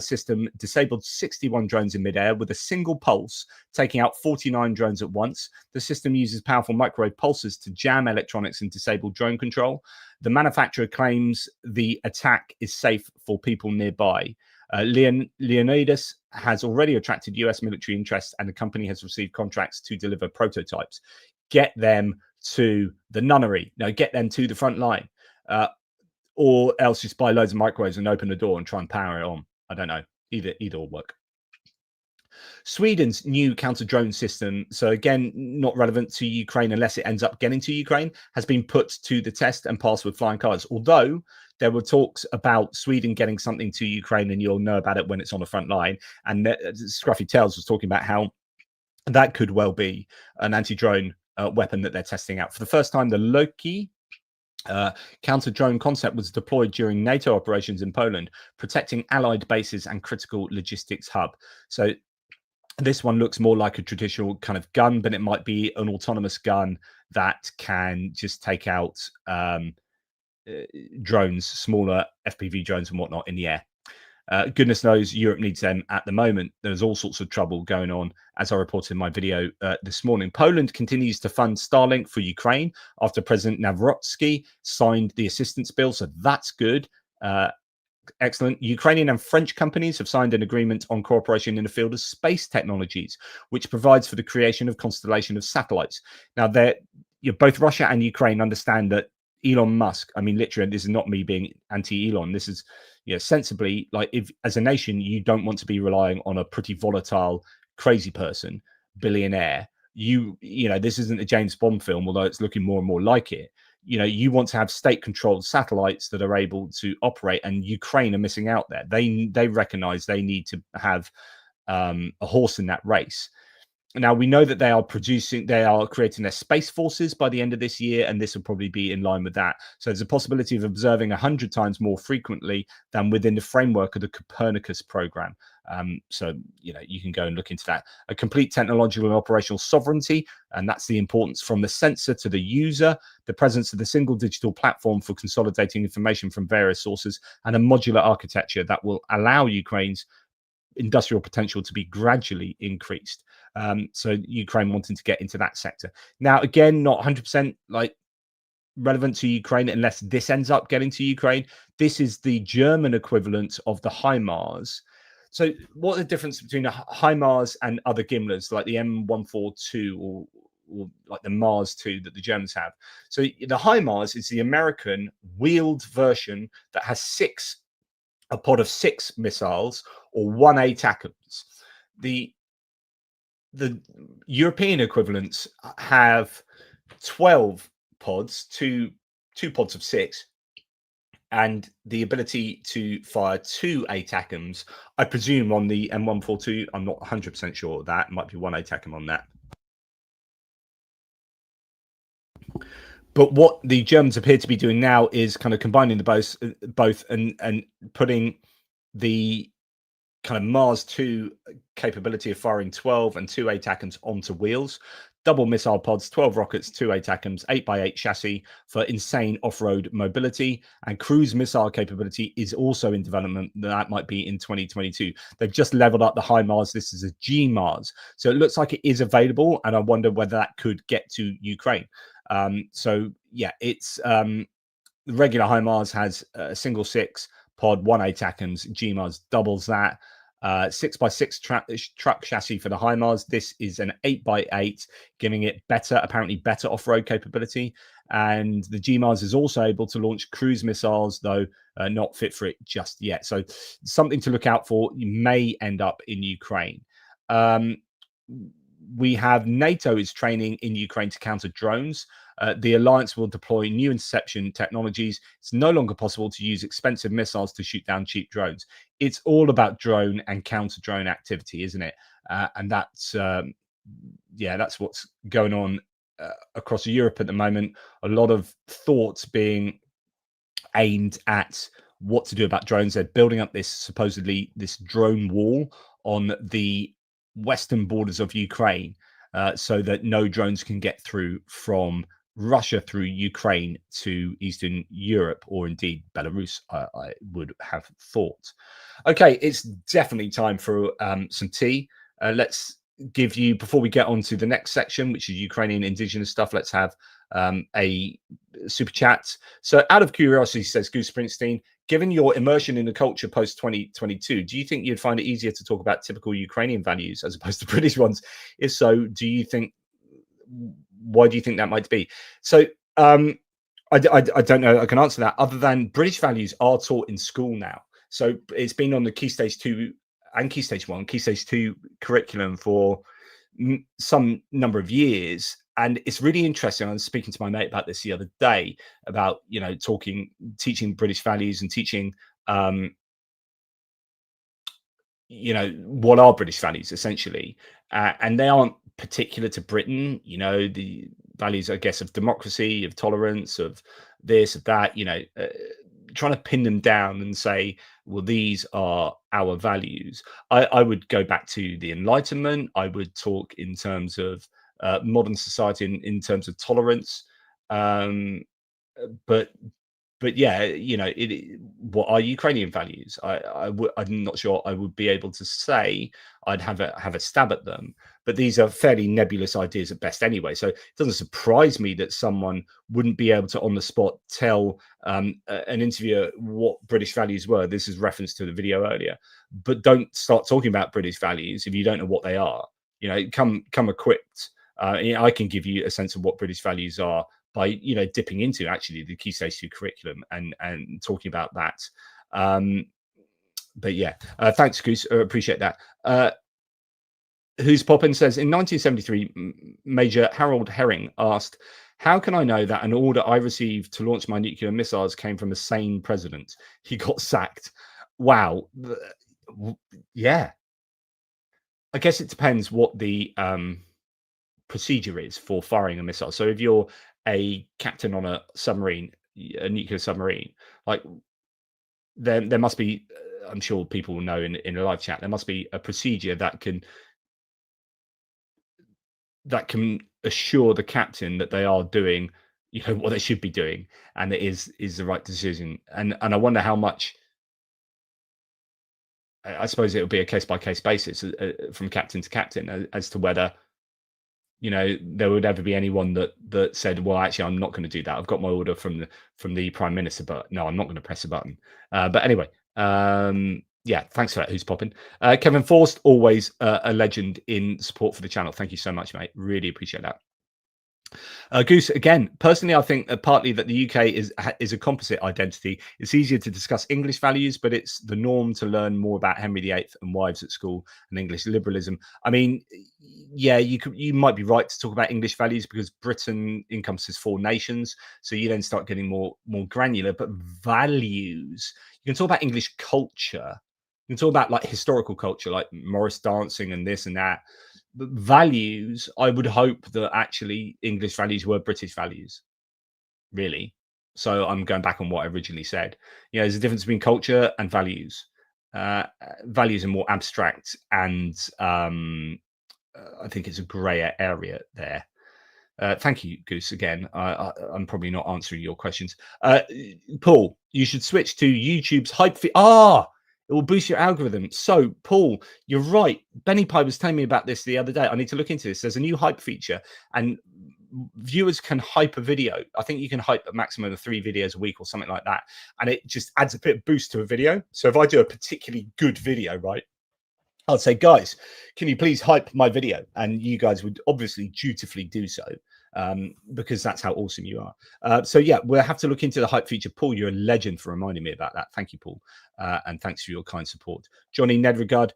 system disabled 61 drones in midair with a single pulse, taking out 49 drones at once. The system uses powerful microwave pulses to jam electronics and disable drone control. The manufacturer claims the attack is safe for people nearby. Leonidas has already attracted US military interest, and the company has received contracts to deliver prototypes. Get them to the nunnery. No, get them to the front line. Or else just buy loads of microwaves and open the door and try and power it on. I don't know. Either will work. Sweden's new counter-drone system, so again, not relevant to Ukraine unless it ends up getting to Ukraine, has been put to the test and passed with flying colours. Although there were talks about Sweden getting something to Ukraine, and you'll know about it when it's on the front line. And Scruffy Tails was talking about how that could well be an anti-drone weapon that they're testing out. For the first time, the Loki counter-drone concept was deployed during NATO operations in Poland, protecting allied bases and critical logistics hub. So this one looks more like a traditional kind of gun, but it might be an autonomous gun that can just take out drones, smaller FPV drones and whatnot in the air. Goodness knows Europe needs them at the moment. There's all sorts of trouble going on, as I reported in my video this morning. Poland continues to fund Starlink for Ukraine after President Nawrocki signed the assistance bill, so that's good. Excellent. Ukrainian and French companies have signed an agreement on cooperation in the field of space technologies, which provides for the creation of constellation of satellites. Now, both Russia and Ukraine understand that Elon Musk, I mean, literally, this is not me being anti-Elon. This is, sensibly, like, if as a nation, you don't want to be relying on a pretty volatile, crazy person, billionaire. This isn't a James Bond film, although it's looking more and more like it. You want to have state-controlled satellites that are able to operate, and Ukraine are missing out there. They recognize they need to have a horse in that race. Now, we know that they are creating their space forces by the end of this year, and this will probably be in line with that. So there's a possibility of observing 100 times more frequently than within the framework of the Copernicus program. So you can go and look into that. A complete technological and operational sovereignty, and that's the importance from the sensor to the user, the presence of the single digital platform for consolidating information from various sources, and a modular architecture that will allow Ukraine's industrial potential to be gradually increased. So Ukraine wanting to get into that sector. Now, again, not 100% relevant to Ukraine unless this ends up getting to Ukraine. This is the German equivalent of the HIMARS. So what's the difference between the HIMARS and other GIMLRs like the M142 or like the Mars 2 that the Germans have? So the HIMARS is the American wheeled version that has a pod of 6 missiles or 1 ATACMS. The European equivalents have 12 pods, two pods of 6, and the ability to fire 2 ATACMs, I presume, on the M142. I'm not 100% sure of that. It might be 1 ATACM on that. But what the Germans appear to be doing now is kind of combining the both and putting the kind of Mars 2 capability of firing 12 and 2 ATACMs onto wheels. Double missile pods, 12 rockets, 2 ATACMs, 8x8 chassis for insane off-road mobility, and cruise missile capability is also in development. That might be in 2022. They've just leveled up the HIMARS. This is a GMARS, so it looks like it is available, and I wonder whether that could get to Ukraine. So yeah, it's the regular HIMARS has a single 6 pod, 1 ATACMs. GMARS doubles that. 6x6 truck chassis for the HIMARS. This is an 8x8, giving it apparently better off-road capability. And the GMARS is also able to launch cruise missiles, though not fit for it just yet. So something to look out for. You may end up in Ukraine. We have NATO is training in Ukraine to counter drones. The alliance will deploy new interception technologies. It's no longer possible to use expensive missiles to shoot down cheap drones. It's all about drone and counter drone activity, isn't it? And that's that's what's going on across Europe at the moment. A lot of thoughts being aimed at what to do about drones. They're building up this drone wall on the western borders of Ukraine, so that no drones can get through from Russia through Ukraine to Eastern Europe, or indeed Belarus, I would have thought. Okay, it's definitely time for some tea. Let's give you, before we get on to the next section, which is Ukrainian indigenous stuff, let's have a super chat. So out of curiosity, says Goose Springsteen, given your immersion in the culture post 2022, do you think you'd find it easier to talk about typical Ukrainian values as opposed to British ones? If so, why do you think that might be? So I don't know I can answer that, other than British values are taught in school now. So it's been on the Key Stage 2 and Key Stage 1, Key Stage 2 curriculum for some number of years. And it's really interesting. I was speaking to my mate about this the other day, about, teaching British values and teaching, what are British values essentially. And they aren't particular to Britain, the values, I guess, of democracy, of tolerance, of this, of that, trying to pin them down and say, well, these are our values. I would go back to the Enlightenment. I would talk in terms of modern society, in terms of tolerance. But yeah, what are Ukrainian values? I'm not sure I would be able to say. I'd have a stab at them, but these are fairly nebulous ideas at best anyway. So it doesn't surprise me that someone wouldn't be able to on the spot tell an interviewer what British values were. This is reference to the video earlier. But don't start talking about British values if you don't know what they are. Come equipped. I can give you a sense of what British values are by dipping into actually the Key Stage 2 curriculum and talking about that. But yeah, thanks, Goose. Appreciate that. Who's Poppin says, in 1973, Major Harold Herring asked, how can I know that an order I received to launch my nuclear missiles came from a sane president? He got sacked. Wow. Yeah. I guess it depends what the procedure is for firing a missile. So if you're a captain on a submarine, a nuclear submarine, like there must be, I'm sure people will know in a live chat, there must be a procedure that can assure the captain that they are doing what they should be doing, and it is the right decision. And I wonder how much, I suppose it will be a case-by-case basis from captain to captain as to whether there would ever be anyone that said, well, actually, I'm not going to do that. I've got my order from the Prime Minister, but no, I'm not going to press a button. But anyway, yeah, thanks for that. Who's popping? Kevin Forst, always a legend in support for the channel. Thank you so much, mate. Really appreciate that. Goose, again, personally, I think partly that the UK is a composite identity. It's easier to discuss English values, but it's the norm to learn more about Henry VIII and wives at school and English liberalism. I mean, yeah, you might be right to talk about English values because Britain encompasses 4 nations, so you then start getting more granular. But values, you can talk about English culture. You can talk about like historical culture, like Morris dancing and this and that. But values, I would hope that actually English values were British values, really. So I'm going back on what I originally said. You know, there's a difference between culture and values. Values are more abstract, and I think it's a grey area there. Thank you, Goose. Again, I'm probably not answering your questions. Paul, you should switch to YouTube's hype feed. It will boost your algorithm. So, Paul, you're right. Benny Pie was telling me about this the other day. I need to look into this. There's a new hype feature, and viewers can hype a video. I think you can hype a maximum of 3 videos a week or something like that. And it just adds a bit of boost to a video. So if I do a particularly good video, right, I'll say, guys, can you please hype my video? And you guys would obviously dutifully do so, because that's how awesome you are. So yeah, we'll have to look into the hype feature. Paul, you're a legend for reminding me about that. Thank you, Paul. And thanks for your kind support. Johnny Nedregard,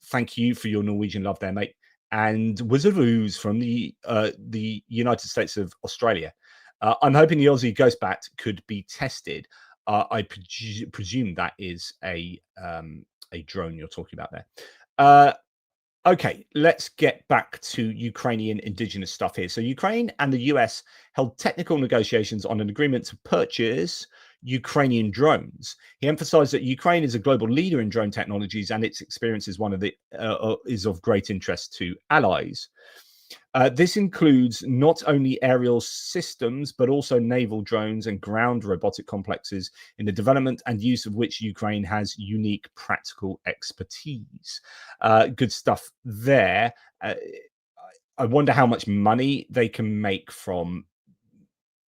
thank you for your Norwegian love there, mate. And Wizardoos from the United States of Australia. I'm hoping the Aussie Ghost Bat could be tested. I presume that is a drone you're talking about there. Okay, let's get back to Ukrainian indigenous stuff here. So Ukraine and the US held technical negotiations on an agreement to purchase Ukrainian drones. He emphasized that Ukraine is a global leader in drone technologies, and its experience is is of great interest to allies. This includes not only aerial systems, but also naval drones and ground robotic complexes, in the development and use of which Ukraine has unique practical expertise. Good stuff there. I wonder how much money they can make from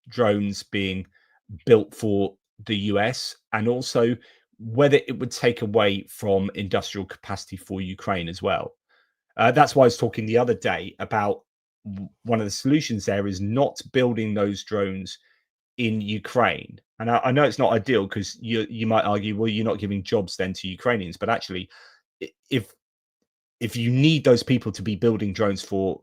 drones being built for the US, and also whether it would take away from industrial capacity for Ukraine as well. That's why I was talking the other day about one of the solutions there is not building those drones in Ukraine. And I know it's not ideal, because you might argue, well, you're not giving jobs then to Ukrainians. But actually, if you need those people to be building drones for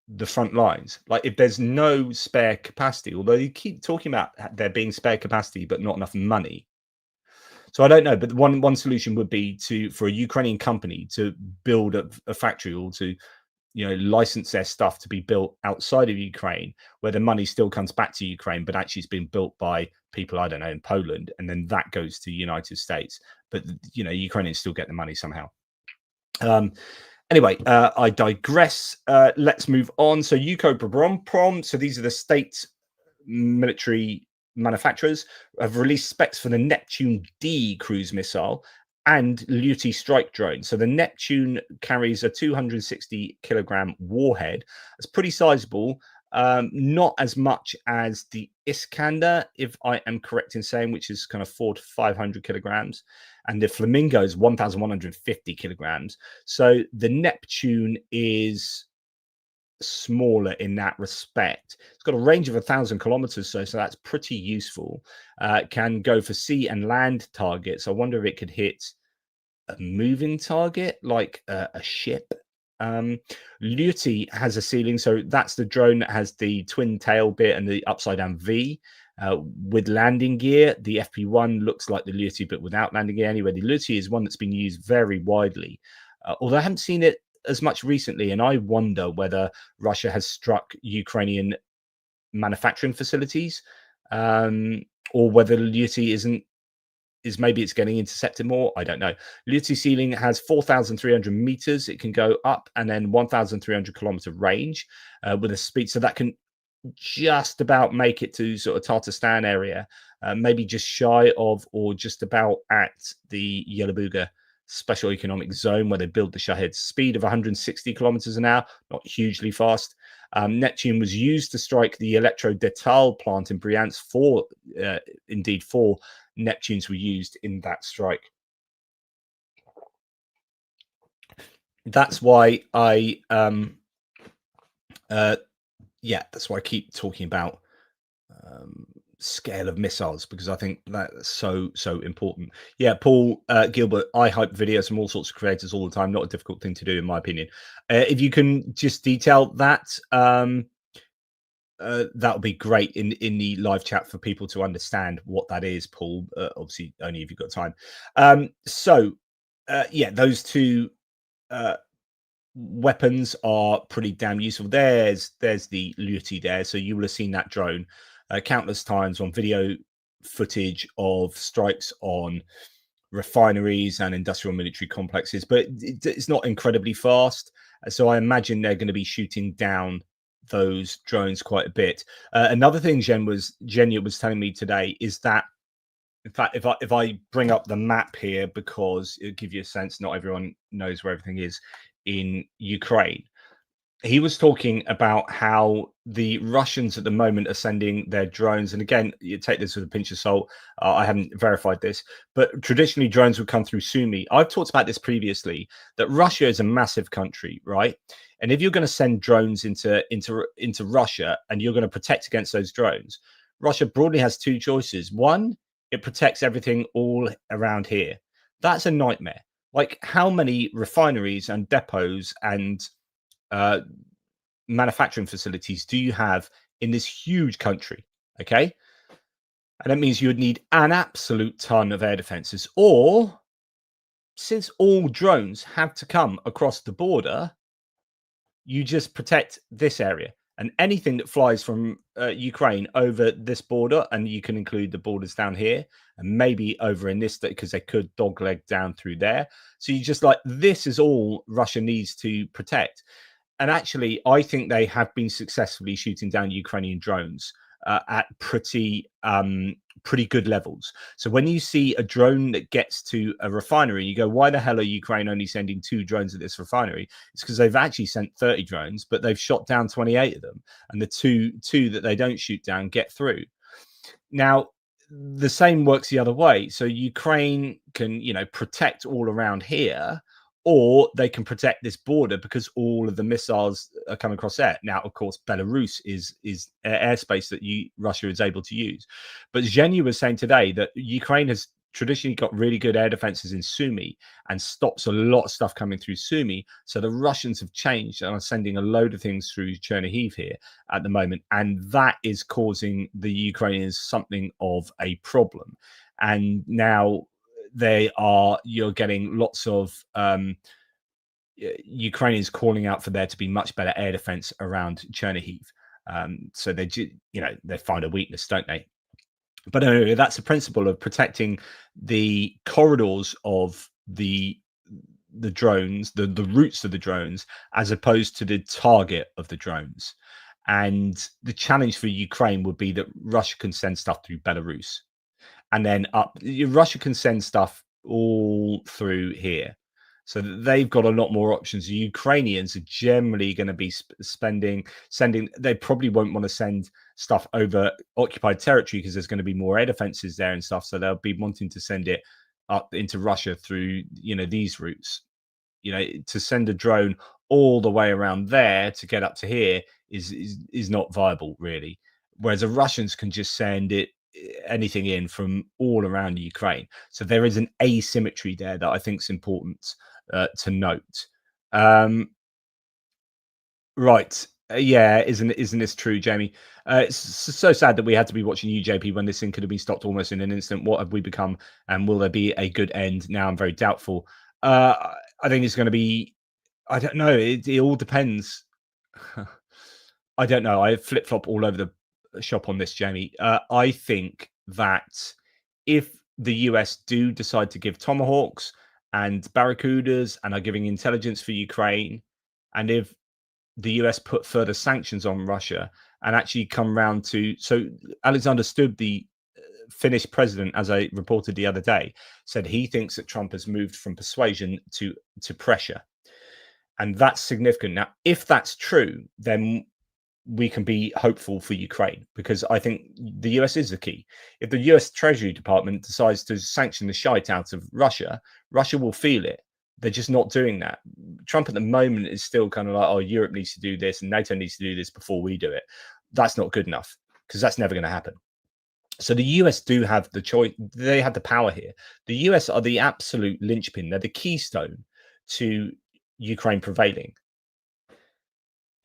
the front lines, like if there's no spare capacity, although you keep talking about there being spare capacity but not enough money. So I don't know, but one solution would be for a Ukrainian company to build a factory, or to license their stuff to be built outside of Ukraine, where the money still comes back to Ukraine, but actually it's been built by people, I don't know, in Poland, and then that goes to the United States. But Ukrainians still get the money somehow. Anyway, I digress. Let's move on. So Ukobromprom, so these are the state military manufacturers, have released specs for the Neptune D cruise missile and Luty strike drone. So the Neptune carries a 260 kilogram warhead. It's pretty sizable, not as much as the Iskander, if I am correct in saying, which is kind of 400 to 500 kilograms, and the Flamingo is 1,150 kilograms. So the Neptune is smaller in that respect. It's got a range of 1,000 kilometers, so that's pretty useful. Can go for sea and land targets. I wonder if it could hit a moving target like a ship. Luty has a ceiling, so that's the drone that has the twin tail bit and the upside down V with landing gear. The FP1 looks like the Luty but without landing gear. Anyway, the Luty is one that's been used very widely, although I haven't seen it as much recently, and I wonder whether Russia has struck Ukrainian manufacturing facilities, or whether Luty is maybe it's getting intercepted more. I don't know. Luty ceiling has 4,300 meters. It can go up, and then 1,300 kilometer range with a speed, so that can just about make it to sort of Tatarstan area, maybe just shy of or just about at the Yelabuga special economic zone, where they build the Shahed. Speed of 160 kilometers an hour, not hugely fast. Neptune was used to strike the Electro Detal plant in Bryansk. Indeed, 4 Neptunes were used in that strike. That's why I yeah, that's why I keep talking about scale of missiles, because I think that's so important. Yeah, Paul Gilbert, I hype videos from all sorts of creators all the time. Not a difficult thing to do, in my opinion. If you can just detail that, that would be great in the live chat for people to understand what that is, Paul. Obviously, only if you've got time. Yeah, those two weapons are pretty damn useful. There's the Luti there, so you will have seen that drone countless times on video footage of strikes on refineries and industrial military complexes, but it's not incredibly fast. So I imagine they're going to be shooting down those drones quite a bit. Another thing Genya was telling me today is that, in fact, if I bring up the map here, because it'll give you a sense, not everyone knows where everything is in Ukraine. He was talking about how the Russians at the moment are sending their drones. And again, you take this with a pinch of salt. I haven't verified this, but traditionally drones would come through Sumy. I've talked about this previously, that Russia is a massive country, right? And if you're going to send drones into Russia and you're going to protect against those drones, Russia broadly has two choices. One, it protects everything all around here. That's a nightmare. Like, how many refineries and depots and manufacturing facilities do you have in this huge country? Okay, and that means you would need an absolute ton of air defenses. Or, since all drones have to come across the border, you just protect this area, and anything that flies from Ukraine over this border, and you can include the borders down here and maybe over in this, because they could dogleg down through there. So you just, like, this is all Russia needs to protect. And actually, I think they have been successfully shooting down Ukrainian drones at pretty good levels. So when you see a drone that gets to a refinery, you go, why the hell are Ukraine only sending 2 drones at this refinery? It's because they've actually sent 30 drones, but they've shot down 28 of them. And the two that they don't shoot down get through. Now, the same works the other way. So Ukraine can, protect all around here, or they can protect this border because all of the missiles are coming across there. Now, of course, Belarus is airspace that Russia is able to use. But Zhenya was saying today that Ukraine has traditionally got really good air defenses in Sumy and stops a lot of stuff coming through Sumy. So the Russians have changed and are sending a load of things through Chernihiv here at the moment. And that is causing the Ukrainians something of a problem. And now you're getting lots of Ukrainians calling out for there to be much better air defense around Chernihiv. So they find a weakness, don't they? But anyway, that's the principle of protecting the corridors of the drones, the routes of the drones, as opposed to the target of the drones. And the challenge for Ukraine would be that Russia can send stuff through Belarus. And then Russia can send stuff all through here. So they've got a lot more options. The Ukrainians are generally going to be sending. They probably won't want to send stuff over occupied territory because there's going to be more air defenses there and stuff. So they'll be wanting to send it up into Russia through, these routes. To send a drone all the way around there to get up to here is not viable, really. Whereas the Russians can just send anything in from all around Ukraine. So there is an asymmetry there that I think is important to note. Right. Yeah, isn't this true, Jamie? It's so sad that we had to be watching you, JP, when this thing could have been stopped almost in an instant. What have we become? And will there be a good end? Now I'm very doubtful. I think it's going to be, I don't know. It all depends. I don't know. I flip-flop all over the shop on this, Jamie. I think that if the US do decide to give Tomahawks and Barracudas and are giving intelligence for Ukraine, and if the US put further sanctions on Russia and actually come round to, so Alexander Stubb, the Finnish president, as I reported the other day, said he thinks that Trump has moved from persuasion to pressure. And that's significant. Now, if that's true, then we can be hopeful for Ukraine, because I think the US is the key. If the US Treasury Department decides to sanction the shite out of Russia, Russia will feel it. they're just not doing that. Trump at the moment is still kind of like, oh, Europe needs to do this and NATO needs to do this before we do it. That's not good enough, because that's never going to happen. So the US do have the choice. They have the power here. The US are the absolute linchpin. They're the keystone to Ukraine prevailing.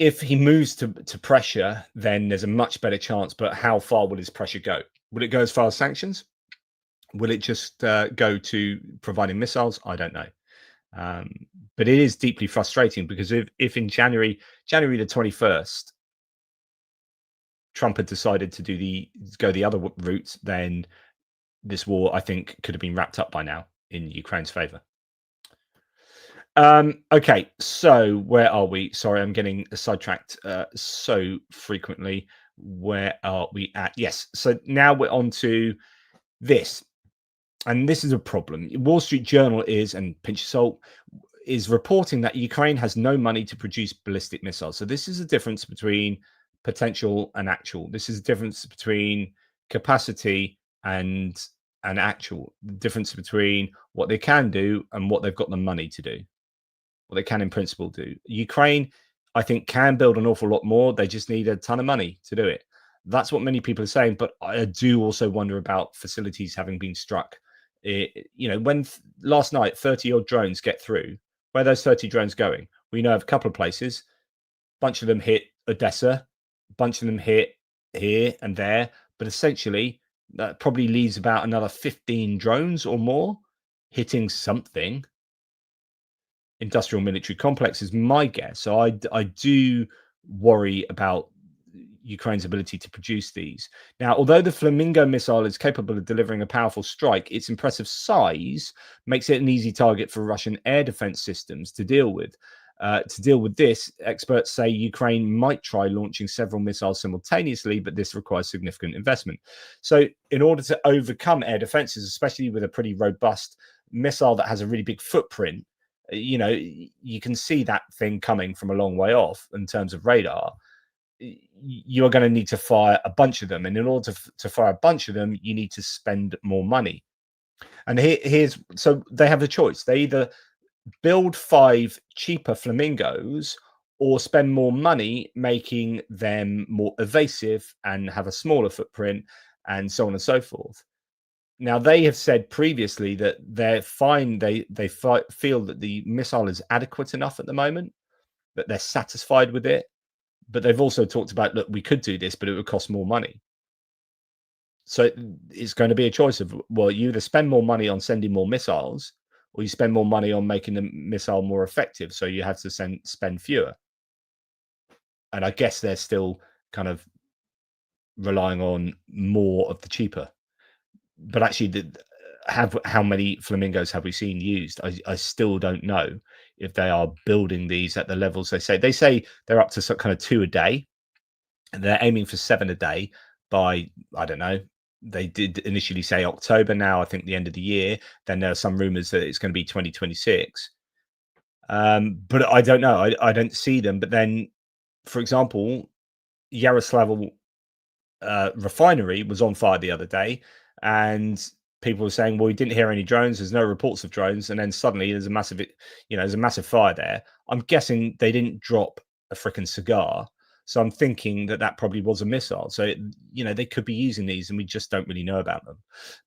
If he moves to pressure, then there's a much better chance. But how far will his pressure go? Will it go as far as sanctions? Will it just go to providing missiles? I don't know. But it is deeply frustrating, because if in January the 21st, Trump had decided to go the other route, then this war, I think, could have been wrapped up by now in Ukraine's favor. Okay, so where are we? Sorry, I'm getting sidetracked so frequently. Where are we at? Yes, so now we're on to this. And this is a problem. Wall Street Journal and pinch of salt, is reporting that Ukraine has no money to produce ballistic missiles. So this is a difference between potential and actual. This is a difference between capacity and actual. The difference between what they can do and what they've got the money to do. What they can in principle do. Ukraine, I think, can build an awful lot more. They just need a ton of money to do it. That's what many people are saying. But I do also wonder about facilities having been struck. When last night 30-odd drones get through, where are those 30 drones going? We know of a couple of places. A bunch of them hit Odessa, a bunch of them hit here and there, but essentially that probably leaves about another 15 drones or more hitting something. Industrial military complex is my guess. So I do worry about Ukraine's ability to produce these. Now, although the Flamingo missile is capable of delivering a powerful strike, its impressive size makes it an easy target for Russian air defense systems to deal with. To deal with this, experts say Ukraine might try launching several missiles simultaneously, but this requires significant investment. So in order to overcome air defenses, especially with a pretty robust missile that has a really big footprint, you can see that thing coming from a long way off in terms of radar. You're going to need to fire a bunch of them. And in order to fire a bunch of them, you need to spend more money. And so they have the choice. They either build 5 cheaper Flamingos or spend more money making them more evasive and have a smaller footprint, and so on and so forth. Now, they have said previously that they're fine. They feel that the missile is adequate enough at the moment, that they're satisfied with it. But they've also talked about, look, we could do this, but it would cost more money. So it's going to be a choice of, well, you either spend more money on sending more missiles, or you spend more money on making the missile more effective. So you have to spend fewer. And I guess they're still kind of relying on more of the cheaper. But actually, how many Flamingos have we seen used? I still don't know if they are building these at the levels they say. They say they're up to some kind of 2 a day, and they're aiming for 7 a day by, I don't know. They did initially say October. Now I think the end of the year. Then there are some rumors that it's going to be 2026. But I don't know. I don't see them. But then, for example, Yaroslavl refinery was on fire the other day, and people were saying, well, we didn't hear any drones. There's no reports of drones. And then suddenly there's a massive fire there. I'm guessing they didn't drop a freaking cigar. So I'm thinking that probably was a missile. So, they could be using these and we just don't really know about them.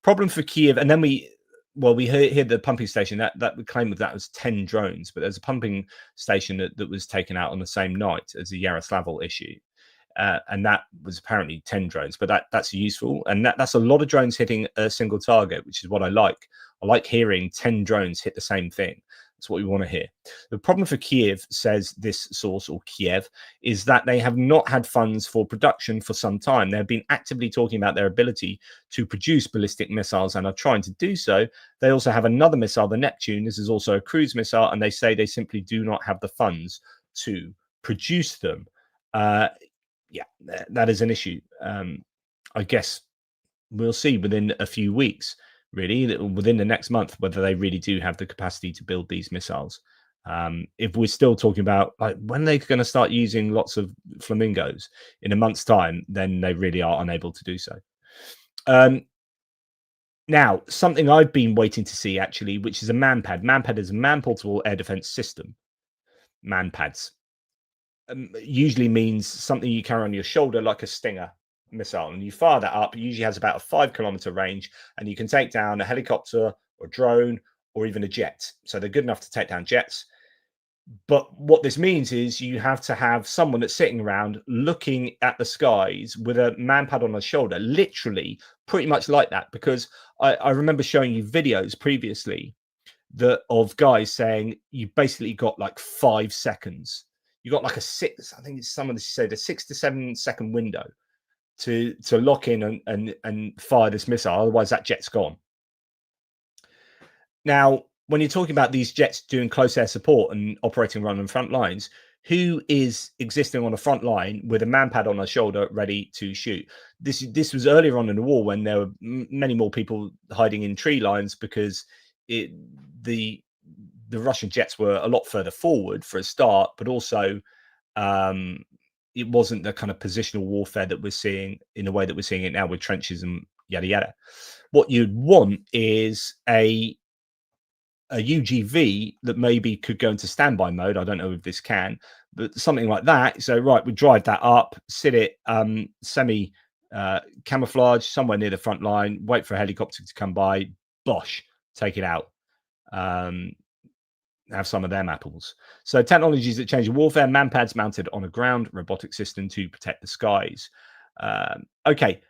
Problem for Kiev. And then we heard the pumping station that we claimed that was 10 drones, but there's a pumping station that was taken out on the same night as the Yaroslavl issue. And that was apparently 10 drones, but that's useful. And that's a lot of drones hitting a single target, which is what I like. I like hearing 10 drones hit the same thing. That's what we want to hear. The problem for Kiev, says this source, or Kiev, is that they have not had funds for production for some time. They've been actively talking about their ability to produce ballistic missiles and are trying to do so. They also have another missile, the Neptune. This is also a cruise missile, and they say they simply do not have the funds to produce them. Yeah, that is an issue. I guess we'll see within a few weeks, really, within the next month, whether they really do have the capacity to build these missiles. If we're still talking about like when they're going to start using lots of Flamingos in a month's time, then they really are unable to do so. Now, something I've been waiting to see, actually, which is a manpad. Manpad is a man-portable air defense system. Manpads usually means something you carry on your shoulder, like a Stinger missile, and you fire that up. It usually has about a 5-kilometer range, and you can take down a helicopter or drone or even a jet. So they're good enough to take down jets. But what this means is you have to have someone that's sitting around looking at the skies with a manpad on their shoulder, literally pretty much like that. Because I remember showing you videos previously of guys saying you basically got like 5 seconds. You got like I think it's someone said a 6 to 7 second window to lock in and fire this missile. Otherwise that jet's gone. Now, when you're talking about these jets doing close air support and operating around on front lines, who is existing on a front line with a manpad on their shoulder ready to shoot? This was earlier on in the war when there were many more people hiding in tree lines because the Russian jets were a lot further forward for a start, but also it wasn't the kind of positional warfare that we're seeing in the way that we're seeing it now with trenches and yada yada. What you'd want is a UGV that maybe could go into standby mode. I don't know if this can, but something like that. So, right, we drive that up, sit it semi camouflage somewhere near the front line, wait for a helicopter to come by, bosh, take it out. Have some of them apples. So technologies that change warfare, manpads mounted on a ground robotic system to protect the skies. Okay.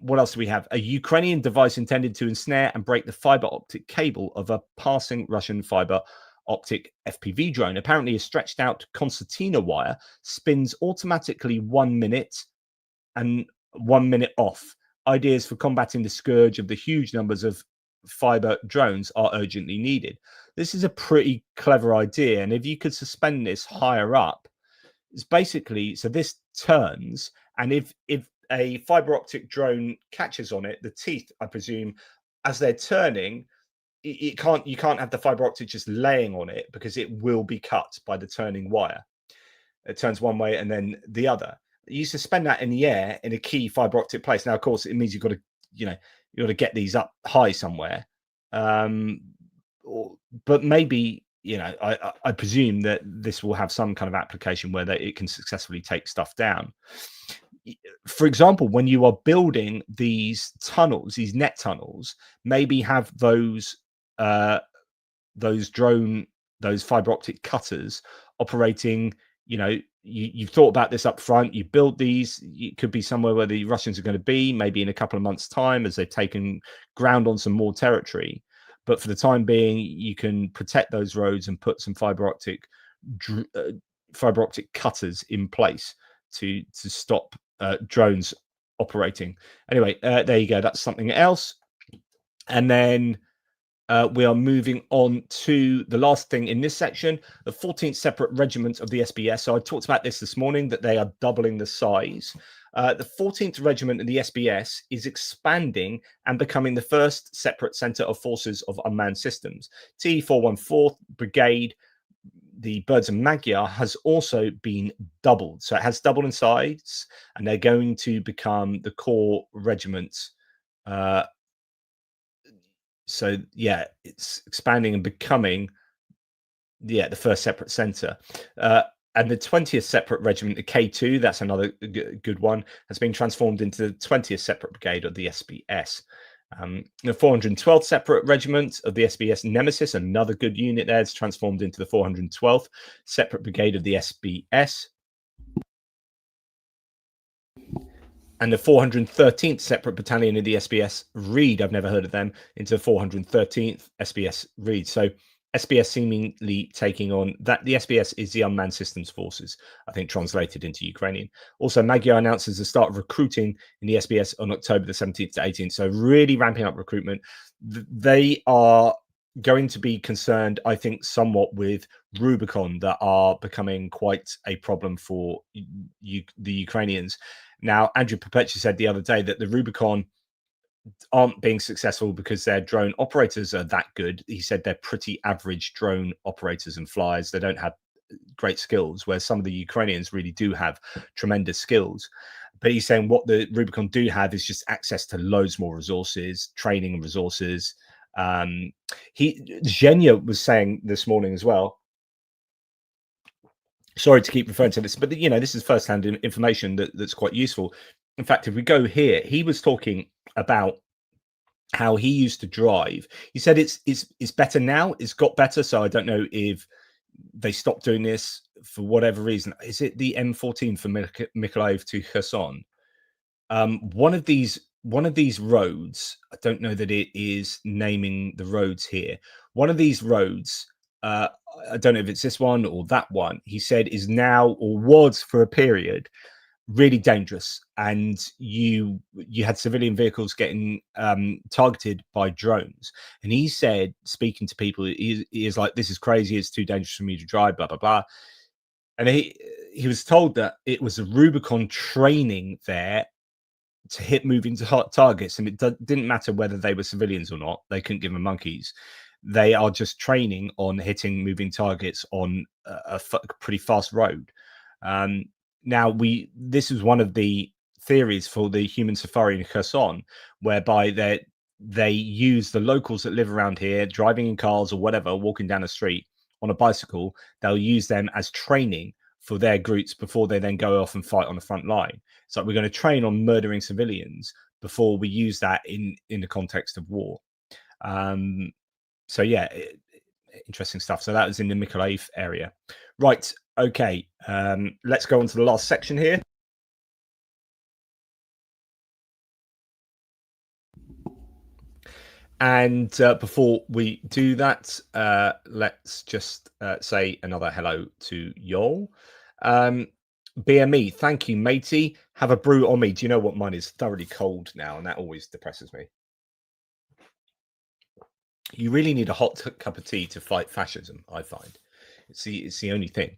What else do we have? A Ukrainian device intended to ensnare and break the fiber optic cable of a passing Russian fiber optic FPV drone. Apparently, a stretched out concertina wire spins automatically 1 minute and 1 minute off. Ideas for combating the scourge of the huge numbers of fiber drones are urgently needed. This is a pretty clever idea. And if you could suspend this higher up, it's basically, so this turns, and if a fiber optic drone catches on it, the teeth, I presume, as they're turning, you can't have the fiber optic just laying on it because it will be cut by the turning wire. It turns one way and then the other. You suspend that in the air in a key fiber optic place. Now, of course, it means you've got to, you got to get these up high somewhere. But maybe, I presume that this will have some kind of application where it can successfully take stuff down. For example, when you are building these tunnels, these net tunnels, maybe have those fiber optic cutters operating. You've thought about this up front. You build these. It could be somewhere where the Russians are going to be, maybe in a couple of months' time, as they've taken ground on some more territory. But for the time being, you can protect those roads and put some fiber optic cutters in place to stop drones operating. Anyway, there you go. That's something else. And then we are moving on to the last thing in this section, the 14th separate regiment of the SBS. So I talked about this morning, that they are doubling the size. The 14th regiment of the SBS is expanding and becoming the first separate centre of forces of unmanned systems. T414th Brigade, the Birds of Magyar, has also been doubled. So it has doubled in size, and they're going to become the core regiment. So yeah, it's expanding and becoming the first separate centre. And the 20th separate regiment, the K2, that's another good one, has been transformed into the 20th separate brigade of the SBS. The 412th separate regiment of the SBS Nemesis, another good unit there, is transformed into the 412th separate brigade of the SBS. And the 413th separate battalion of the SBS Reed, I've never heard of them, into the 413th SBS Reed. So SBS seemingly taking on that. The SBS is the Unmanned Systems Forces, I think, translated into Ukrainian. Also, Magyar announces the start of recruiting in the SBS on October the 17th to 18th. So really ramping up recruitment. They are going to be concerned, I think, somewhat with Rubicon that are becoming quite a problem for the Ukrainians. Now, Andrew Perpetua said the other day that the Rubicon aren't being successful because their drone operators are that good. He said they're pretty average drone operators and flyers. They don't have great skills, where some of the Ukrainians really do have tremendous skills. But he's saying what the Rubicon do have is just access to loads more resources, training and resources. Zhenya was saying this morning as well. Sorry to keep referring to this, but this is first-hand information that's quite useful. In fact, if we go here, he was talking about how he used to drive. He said it's better now. It's got better. So I don't know if they stopped doing this for whatever reason. Is it the M14 from Mykolaiv to Kherson? One of these roads, I don't know that it is naming the roads here. One of these roads, I don't know if it's this one or that one, he said is now, or was for a period, really dangerous, and you had civilian vehicles getting targeted by drones. And he said, speaking to people, he is like, this is crazy, it's too dangerous for me to drive, blah blah blah. And he was told that it was a Rubicon training there to hit moving targets, and it didn't matter whether they were civilians or not. They couldn't give them monkeys. They are just training on hitting moving targets on a pretty fast road. Now, this is one of the theories for the human safari in Kherson, whereby they use the locals that live around here, driving in cars or whatever, walking down the street on a bicycle. They'll use them as training for their groups before they then go off and fight on the front line. So we're going to train on murdering civilians before we use that in the context of war. So yeah, interesting stuff. So that was in the Mykolaiv area. Right. Okay. Let's go on to the last section here. And before we do that, let's just say another hello to Yol. BME, thank you, matey. Have a brew on me. Do you know what? Mine is thoroughly cold now, and that always depresses me. You really need a hot cup of tea to fight fascism, I find. It's the only thing.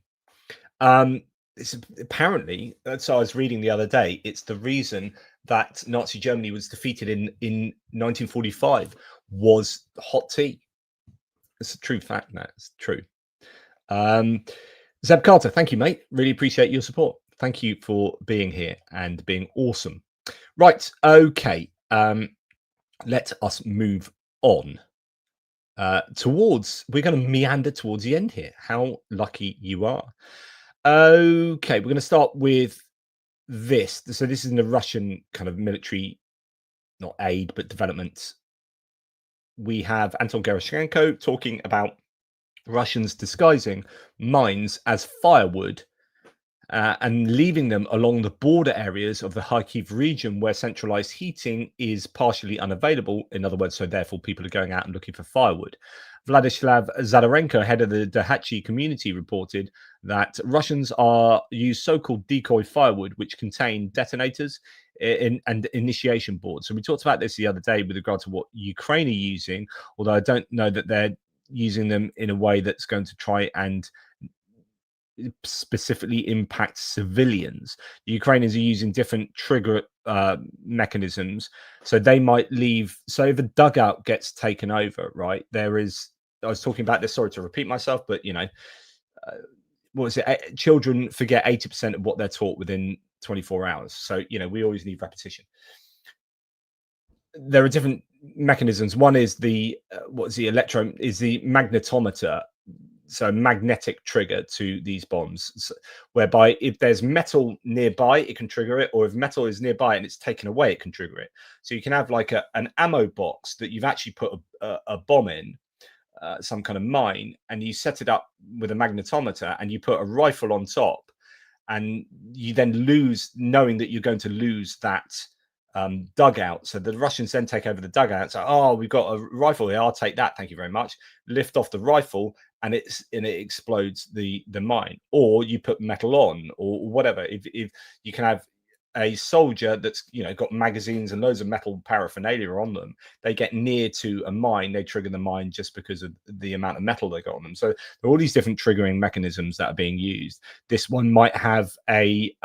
It's apparently, so I was reading the other day, it's the reason that Nazi Germany was defeated in 1945 was hot tea. It's a true fact, Matt. It's true. Zeb Carter, thank you, mate. Really appreciate your support. Thank you for being here and being awesome. Right, okay. Let us move on. We're going to meander towards the end here. How lucky you are. Okay, we're going to start with this. So this is in the Russian kind of military, not aid, but development. We have Anton Gerashchenko talking about Russians disguising mines as firewood and leaving them along the border areas of the Kharkiv region where centralized heating is partially unavailable. In other words, so therefore people are going out and looking for firewood. Vladislav Zadorenko, head of the Dahachi community, reported that Russians use so-called decoy firewood, which contain detonators and initiation boards. So we talked about this the other day with regard to what Ukraine are using, although I don't know that they're using them in a way that's going to try and specifically impact civilians. The Ukrainians are using different trigger mechanisms, so they might leave. So if a dugout gets taken over, right, I was talking about this, sorry to repeat myself, but what was it, children forget 80% of what they're taught within 24 hours. So we always need repetition. There are different mechanisms. One is the magnetometer, so magnetic trigger to these bombs, whereby if there's metal nearby, it can trigger it, or if metal is nearby and it's taken away, it can trigger it. So you can have like an ammo box that you've actually put a bomb in, some kind of mine, and you set it up with a magnetometer and you put a rifle on top, and you then lose, knowing that you're going to lose that dugout. So the Russians then take over the dugout. So, oh, we've got a rifle here, I'll take that, thank you very much. Lift off the rifle, and it explodes the mine. Or you put metal on, or whatever. If you can have a soldier that's got magazines and loads of metal paraphernalia on them, they get near to a mine, they trigger the mine just because of the amount of metal they got on them. So there are all these different triggering mechanisms that are being used. This one might have a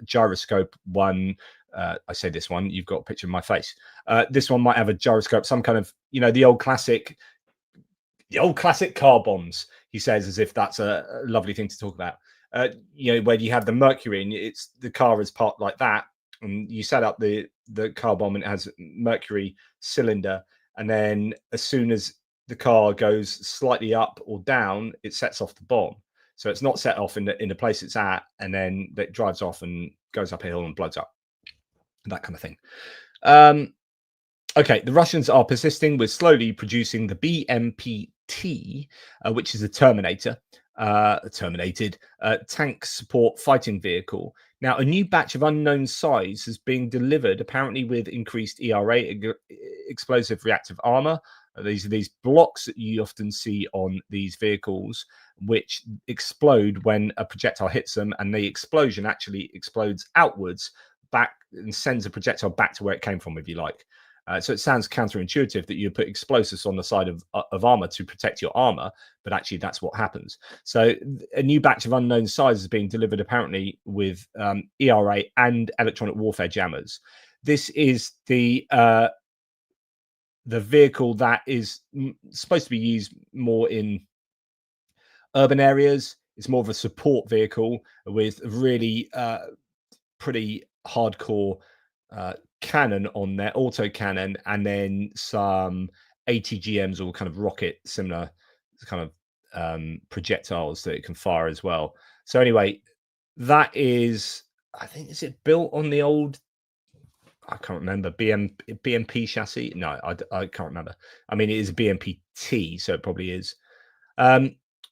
gyroscope one. I say this one, you've got a picture of my face. This one might have a gyroscope, some kind of, the old classic car bombs, he says, as if that's a lovely thing to talk about. where you have the Mercury and it's the car is parked like that, and you set up the car bomb and it has Mercury cylinder, and then as soon as the car goes slightly up or down, it sets off the bomb. So it's not set off in the place it's at, and then it drives off and goes up a hill and blows up. That kind of thing. Okay, the Russians are persisting with slowly producing the BMP-T, which is a terminated tank support fighting vehicle. Now, a new batch of unknown size is being delivered, apparently with increased ERA, explosive reactive armor. These are these blocks that you often see on these vehicles, which explode when a projectile hits them, and the explosion actually explodes outwards back and sends a projectile back to where it came from, if you like. So it sounds counterintuitive that you put explosives on the side of armor to protect your armor, but actually that's what happens. So a new batch of unknown size is being delivered apparently with ERA and electronic warfare jammers. This is the vehicle that is supposed to be used more in urban areas. It's more of a support vehicle with really pretty hardcore cannon on there, auto cannon, and then some ATGMs or kind of rocket similar kind of projectiles that it can fire as well. So anyway, that is, I think, is it built on the old, I can't remember, BMP chassis? No, I can't remember. I mean, it is a BMP-T, so it probably is.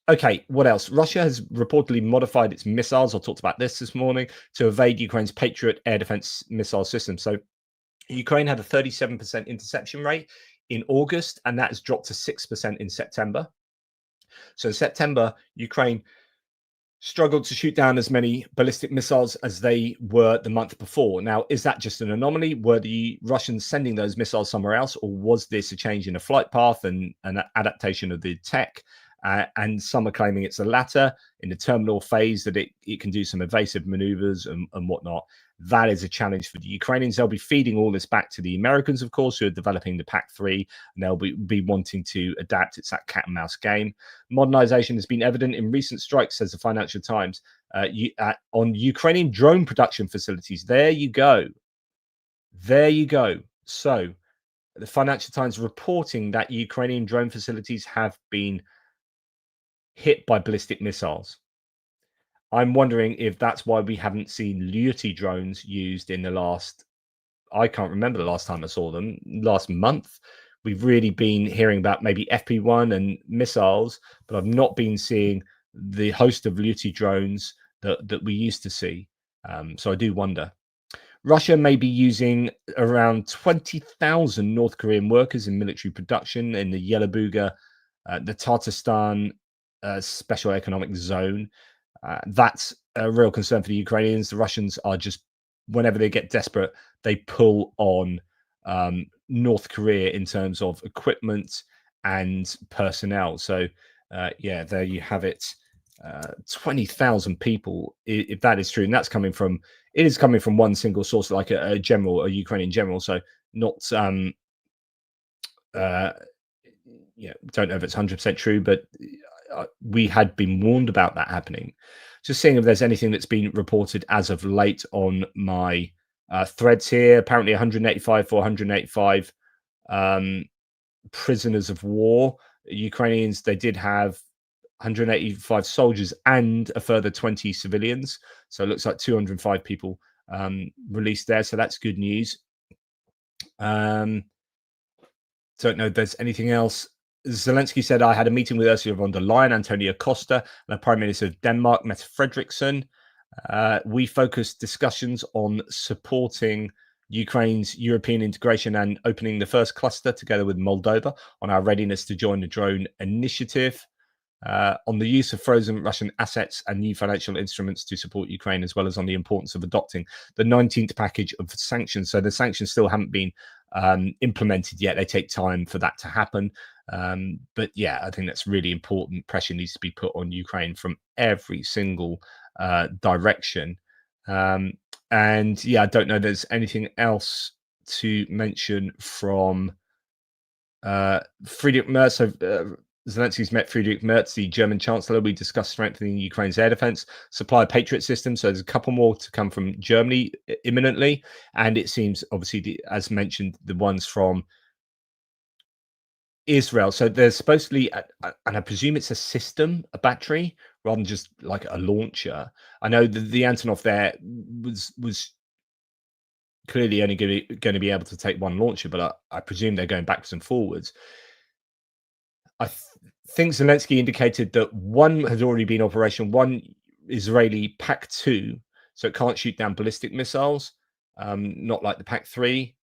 Okay, what else? Russia has reportedly modified its missiles. I talked about this morning to evade Ukraine's Patriot air defense missile system. So Ukraine had a 37% interception rate in August, and that has dropped to 6% in September. So in September, Ukraine struggled to shoot down as many ballistic missiles as they were the month before. Now, is that just an anomaly? Were the Russians sending those missiles somewhere else, or was this a change in a flight path and an adaptation of the tech? And some are claiming it's the latter, in the terminal phase, that it can do some evasive maneuvers and whatnot. That is a challenge for the Ukrainians. They'll be feeding all this back to the Americans, of course, who are developing the PAC-3, and they'll be wanting to adapt. It's that cat and mouse game. Modernization has been evident in recent strikes, says the Financial Times, on Ukrainian drone production facilities. There you go. There you go. So the Financial Times reporting that Ukrainian drone facilities have been hit by ballistic missiles. I'm wondering if that's why we haven't seen Lyuty drones used in the last, I can't remember the last time I saw them, last month. We've really been hearing about maybe FP1 and missiles, but I've not been seeing the host of Lyuty drones that we used to see. So I do wonder. Russia may be using around 20,000 North Korean workers in military production in the Yelabuga, the Tatarstan special economic zone. That's a real concern for the Ukrainians. The Russians are just, whenever they get desperate, they pull on North Korea in terms of equipment and personnel. So yeah, there you have it. 20,000 people, if that is true, and that's coming from, it is coming from one single source, like a general, a Ukrainian general. So not yeah, don't know if it's 100% true, but we had been warned about that happening. Just seeing if there's anything that's been reported as of late on my threads here. Apparently 485 prisoners of war. Ukrainians, they did have 185 soldiers and a further 20 civilians. So it looks like 205 people released there. So that's good news. Don't know if there's anything else. Zelensky said, I had a meeting with Ursula von der Leyen, Antonio Costa, and the Prime Minister of Denmark, Mette Frederiksen. We focused discussions on supporting Ukraine's European integration and opening the first cluster together with Moldova on our readiness to join the drone initiative, on the use of frozen Russian assets and new financial instruments to support Ukraine, as well as on the importance of adopting the 19th package of sanctions. So the sanctions still haven't been implemented yet. They take time for that to happen. But yeah, I think that's really important. Pressure needs to be put on Ukraine from every single direction. And yeah, I don't know if there's anything else to mention from Friedrich Merz. Zelensky's met Friedrich Merz, the German Chancellor. We discussed strengthening Ukraine's air defense, supply of Patriot systems. So there's a couple more to come from Germany imminently. And it seems, obviously, as mentioned, the ones from Israel. So there's supposedly, and I presume it's a system, a battery, rather than just like a launcher. I know the Antonov there was clearly only going to be able to take one launcher, but I presume they're going backwards and forwards. I think Zelensky indicated that one had already been operational, one Israeli PAC-2, so it can't shoot down ballistic missiles, not like the PAC-3.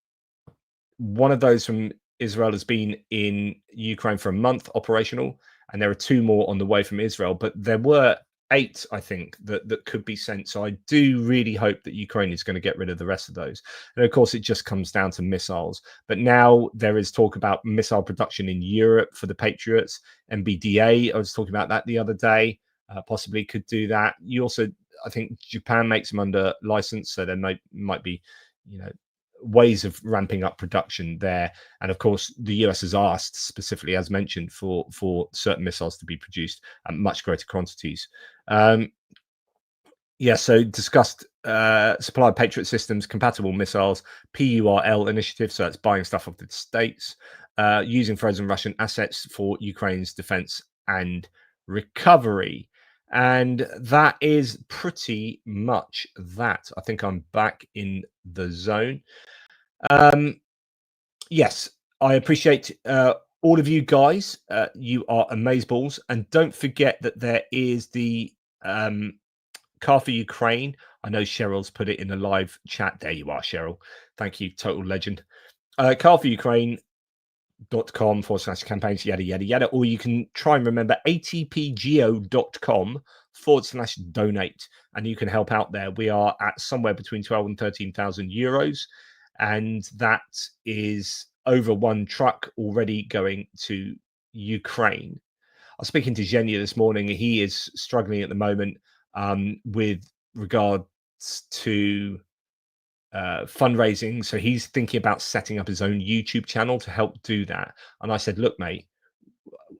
One of those from Israel has been in Ukraine for a month operational, and there are 2 more on the way from Israel, but there were 8, I think, that could be sent. So I do really hope that Ukraine is going to get rid of the rest of those. And of course, it just comes down to missiles. But now there is talk about missile production in Europe for the Patriots. MBDA, I was talking about that the other day, possibly could do that. You also, I think Japan makes them under license, so there might be, ways of ramping up production there. And of course, the US has asked specifically, as mentioned, for certain missiles to be produced at much greater quantities. So discussed supply of Patriot systems, compatible missiles, PURL initiative, so that's buying stuff off the States, using frozen Russian assets for Ukraine's defense and recovery. And that is pretty much that. I think I'm back in the zone. Yes, I appreciate all of you guys. You are amazeballs. And don't forget that there is the Car for Ukraine. I know Cheryl's put it in the live chat. There you are, Cheryl. Thank you, total legend. Car for Ukraine.com/campaigns, yada, yada, yada. Or you can try and remember ATPGEO.com/donate. And you can help out there. We are at somewhere between 12 and 13,000 euros. And that is over 1 truck already going to Ukraine. I was speaking to Zhenya this morning. He is struggling at the moment with regards to fundraising. So he's thinking about setting up his own YouTube channel to help do that. And I said, look, mate,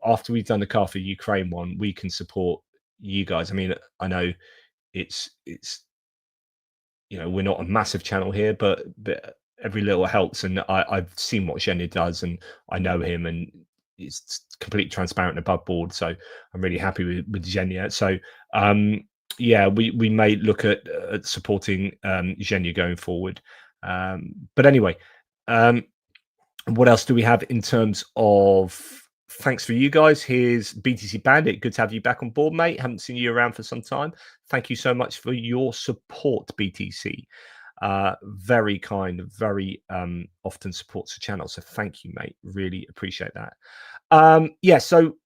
after we've done the Car for Ukraine one, we can support you guys. I mean, I know it's we're not a massive channel here, but every little helps. And I've seen what Zhenya does, and I know him, and it's completely transparent and above board. So I'm really happy with Zhenya. So we may look at supporting Zhenya going forward. But anyway, what else do we have in terms of thanks for you guys? Here's BTC Bandit. Good to have you back on board, mate. Haven't seen you around for some time. Thank you so much for your support, BTC. Very kind, very often supports the channel. So thank you, mate. Really appreciate that. So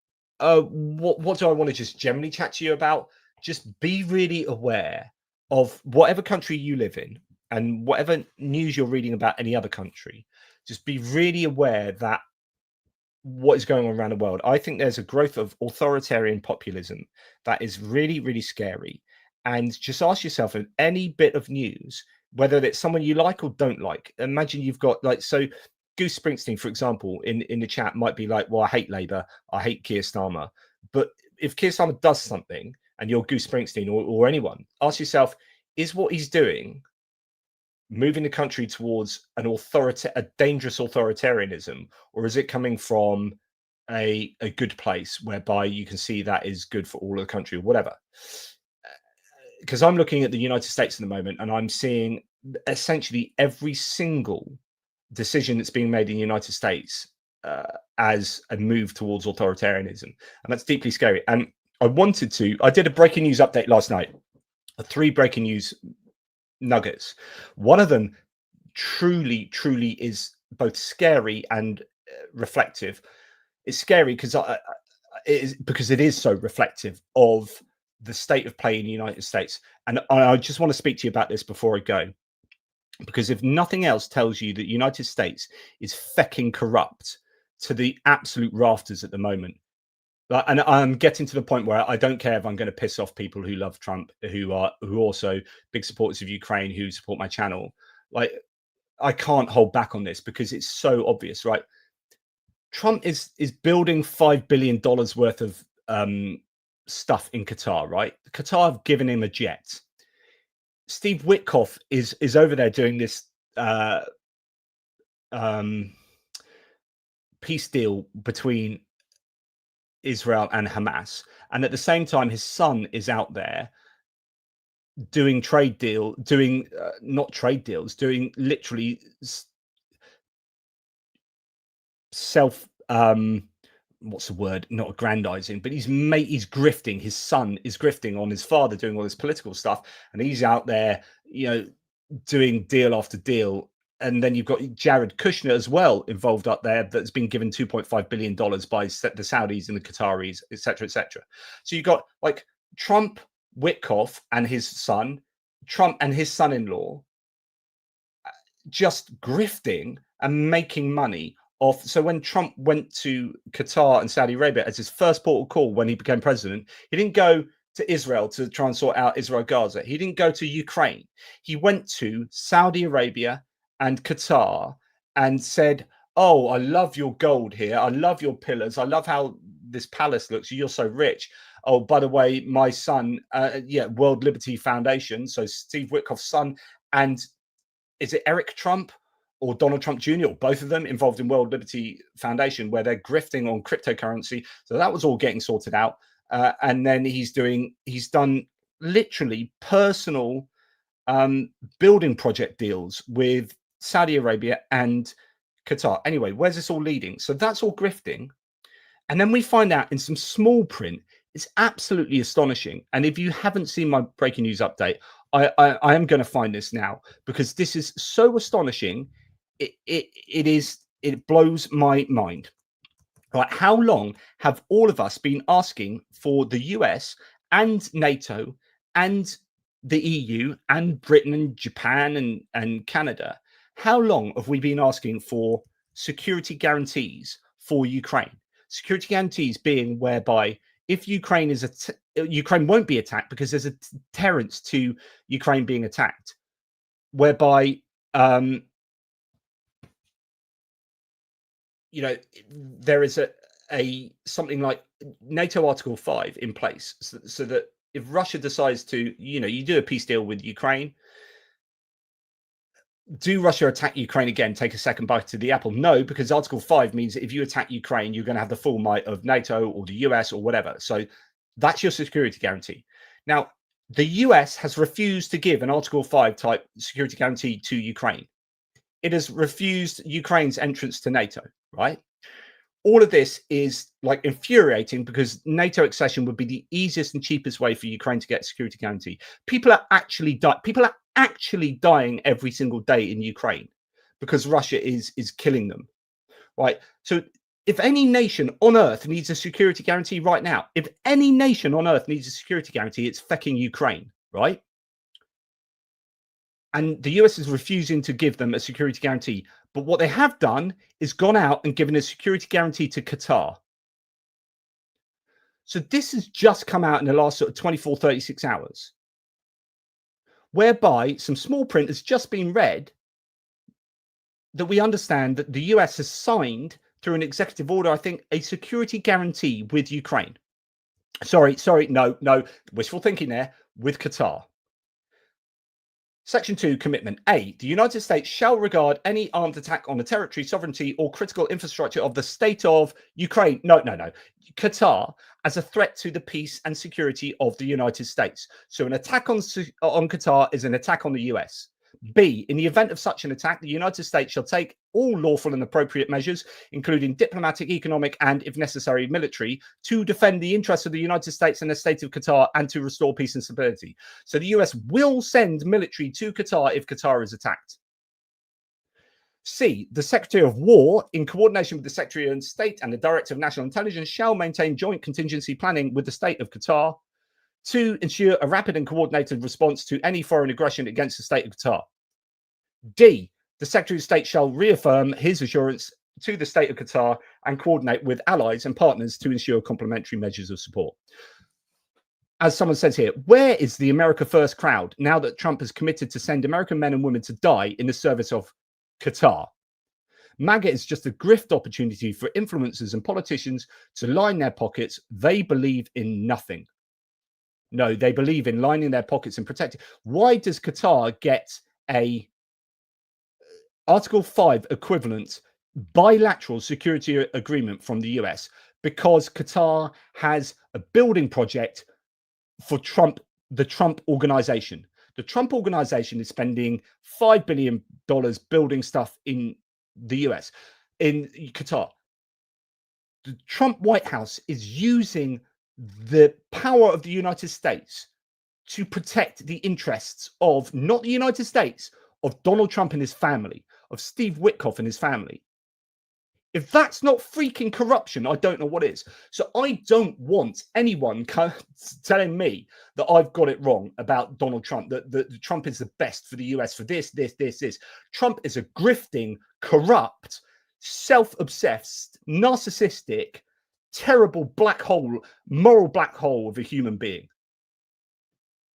what do I want to just generally chat to you about? Just be really aware of whatever country you live in and whatever news you're reading about any other country. Just be really aware that what is going on around the world. I think there's a growth of authoritarian populism that is really, really scary. And just ask yourself in any bit of news, whether it's someone you like or don't like. Imagine you've got Goose Springsteen, for example, in the chat might be like, well, I hate Labour, I hate Keir Starmer. But if Keir Starmer does something and you're Goose Springsteen or anyone, ask yourself, is what he's doing moving the country towards a dangerous authoritarianism, or is it coming from a good place whereby you can see that is good for all of the country or whatever? Because I'm looking at the United States at the moment, and I'm seeing essentially every single decision that's being made in the United States as a move towards authoritarianism. And that's deeply scary. And I did a breaking news update last night, 3 breaking news nuggets. One of them truly is both scary and reflective. It's scary because it is so reflective of the state of play in the United States. And I just want to speak to you about this before I go, because if nothing else tells you that the United States is fecking corrupt to the absolute rafters at the moment. And I'm getting to the point where I don't care if I'm going to piss off people who love Trump, who are also big supporters of Ukraine, who support my channel. Like, I can't hold back on this because it's so obvious, right? Trump is building $5 billion worth of stuff in Qatar, right? Qatar have given him a jet. Steve Witkoff is over there doing this peace deal between Israel and Hamas, and at the same time his son is out there doing not trade deals, doing literally self what's the word, not aggrandizing, but he's grifting. His son is grifting on his father, doing all this political stuff, and he's out there, you know, doing deal after deal. And then you've got Jared Kushner as well involved up there, that's been given $2.5 billion by the Saudis and the Qataris, etc., etc. So you've got like Trump, Witkoff, and his son, Trump and his son-in-law, just grifting and making money off. So when Trump went to Qatar and Saudi Arabia as his first port of call when he became president, he didn't go to Israel to try and sort out Israel-Gaza. He didn't go to Ukraine. He went to Saudi Arabia and Qatar and said, "Oh, I love your gold here. I love your pillars. I love how this palace looks. You're so rich. Oh, by the way, my son, World Liberty Foundation." So Steve Witkoff's son, and is it Eric Trump or Donald Trump Jr., or both of them involved in World Liberty Foundation, where they're grifting on cryptocurrency. So that was all getting sorted out. And then he's done literally personal building project deals with Saudi Arabia and Qatar. Anyway, where's this all leading? So that's all grifting. And then we find out in some small print, it's absolutely astonishing. And if you haven't seen my breaking news update, I am going to find this now, because this is so astonishing. It blows my mind. Right? How long have all of us been asking for the US and NATO and the EU and Britain and Japan and Canada? How long have we been asking for security guarantees for Ukraine? Security guarantees being whereby if Ukraine Ukraine won't be attacked, because there's a deterrence to Ukraine being attacked, whereby there is a something like NATO Article 5 in place, so that if Russia decides to, you do a peace deal with Ukraine, do Russia attack Ukraine again, take a second bite to the apple? No, because Article 5 means that if you attack Ukraine, you're going to have the full might of NATO or the US or whatever. So that's your security guarantee. Now, the US has refused to give an Article 5 type security guarantee to Ukraine. It has refused Ukraine's entrance to NATO, right? All of this is like infuriating, because NATO accession would be the easiest and cheapest way for Ukraine to get a security guarantee. People are actually dying every single day in Ukraine because Russia is killing them, right? So if any nation on earth needs a security guarantee right now, if any nation on earth needs a security guarantee, it's fucking Ukraine, right? And the US is refusing to give them a security guarantee. But what they have done is gone out and given a security guarantee to Qatar. So this has just come out in the last sort of 24, 36 hours, whereby some small print has just been read that we understand that the US has signed through an executive order, I think, a security guarantee with Ukraine. Sorry, no, wishful thinking there, with Qatar. Section 2, commitment. A, the United States shall regard any armed attack on the territory, sovereignty, or critical infrastructure of the state of Ukraine, Qatar, as a threat to the peace and security of the United States. So an attack on Qatar is an attack on the US. B, in the event of such an attack, the United States shall take all lawful and appropriate measures, including diplomatic, economic, and, if necessary, military, to defend the interests of the United States and the state of Qatar and to restore peace and stability. So the US will send military to Qatar if Qatar is attacked. C, the Secretary of War, in coordination with the Secretary of State and the Director of National Intelligence, shall maintain joint contingency planning with the state of Qatar to ensure a rapid and coordinated response to any foreign aggression against the state of Qatar. D, the Secretary of State shall reaffirm his assurance to the state of Qatar and coordinate with allies and partners to ensure complementary measures of support. As someone says here, where is the America First crowd now that Trump has committed to send American men and women to die in the service of Qatar? MAGA is just a grift opportunity for influencers and politicians to line their pockets. They believe in nothing. No, they believe in lining their pockets and protecting. Why does Qatar get a Article 5 equivalent bilateral security agreement from the US? Because Qatar has a building project for Trump, the Trump organization. The Trump organization is spending $5 billion building stuff in the US, in Qatar. The Trump White House is using the power of the United States to protect the interests of not the United States, of Donald Trump and his family, of Steve Witkoff and his family. If that's not freaking corruption, I don't know what is. So I don't want anyone telling me that I've got it wrong about Donald Trump, that Trump is the best for the US for this. Trump is a grifting, corrupt, self-obsessed, narcissistic, terrible black hole, moral black hole of a human being.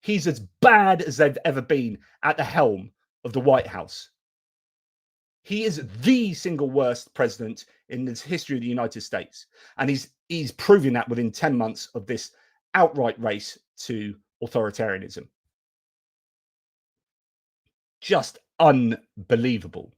He's as bad as they've ever been at the helm of the White House. He is the single worst president in the history of the United States. And he's proving that within 10 months of this outright race to authoritarianism. Just unbelievable.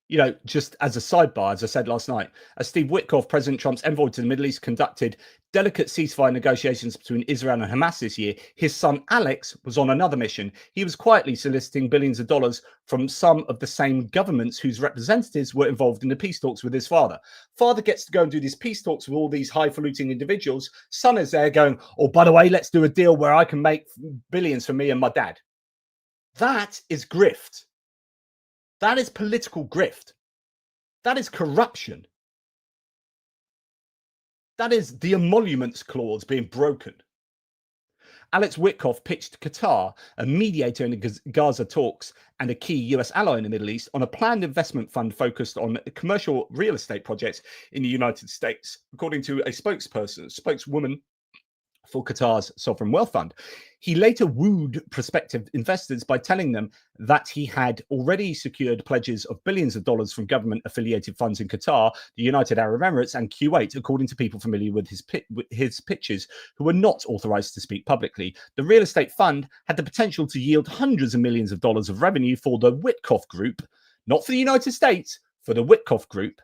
You know, just as a sidebar, as I said last night, as Steve Witkoff, President Trump's envoy to the Middle East, conducted delicate ceasefire negotiations between Israel and Hamas this year, his son Alex was on another mission. He was quietly soliciting billions of dollars from some of the same governments whose representatives were involved in the peace talks with his father. Father gets to go and do these peace talks with all these highfalutin individuals. Son is there going, oh, by the way, let's do a deal where I can make billions for me and my dad. That is grift. That is political grift. That is corruption. That is the emoluments clause being broken. Alex Witkoff pitched Qatar, a mediator in the Gaza talks and a key US ally in the Middle East, on a planned investment fund focused on commercial real estate projects in the United States, according to a spokeswoman for Qatar's sovereign wealth fund. He later wooed prospective investors by telling them that he had already secured pledges of billions of dollars from government-affiliated funds in Qatar, the United Arab Emirates, and Kuwait, according to people familiar with his pitches who were not authorized to speak publicly. The real estate fund had the potential to yield hundreds of millions of dollars of revenue for the Witkoff Group, not for the United States, for the Witkoff Group,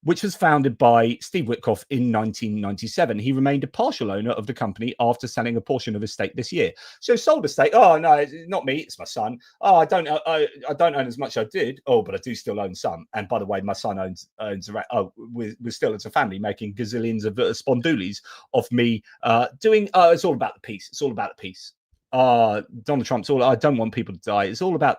which was founded by Steve Witkoff in 1997. He remained a partial owner of the company after selling a portion of his stake this year. So sold a stake. Oh, no, it's not me. It's my son. Oh, I don't own as much as I did. Oh, but I do still own some. And by the way, my son owns we're still as a family making gazillions of spondoolies of me doing, it's all about the peace. It's all about the peace. Donald Trump's all, I don't want people to die. It's all about,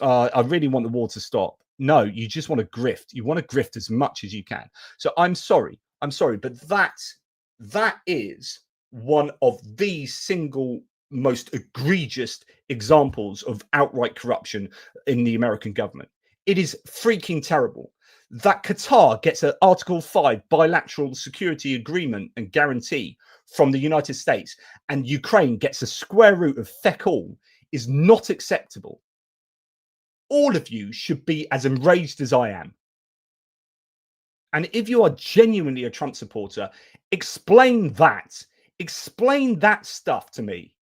I really want the war to stop. No, you just want to grift. You want to grift as much as you can. So I'm sorry, but that is one of the single most egregious examples of outright corruption in the American government. It is freaking terrible that Qatar gets an Article 5 bilateral security agreement and guarantee from the United States, and Ukraine gets a square root of feck all is not acceptable. All of you should be as enraged as I am. And if you are genuinely a Trump supporter, explain that. Explain that stuff to me.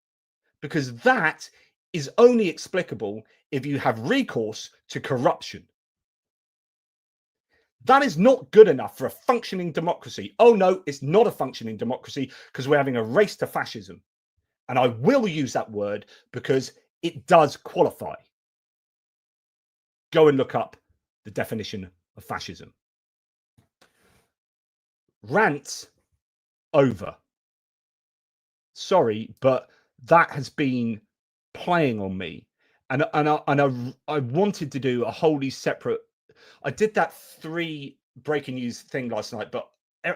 Because that is only explicable if you have recourse to corruption. That is not good enough for a functioning democracy. Oh no, it's not a functioning democracy because we're having a race to fascism. And I will use that word because it does qualify. Go and look up the definition of fascism. Rant over. Sorry, but that has been playing on me. And I wanted to do a wholly separate. I did that 3 breaking news thing last night, but the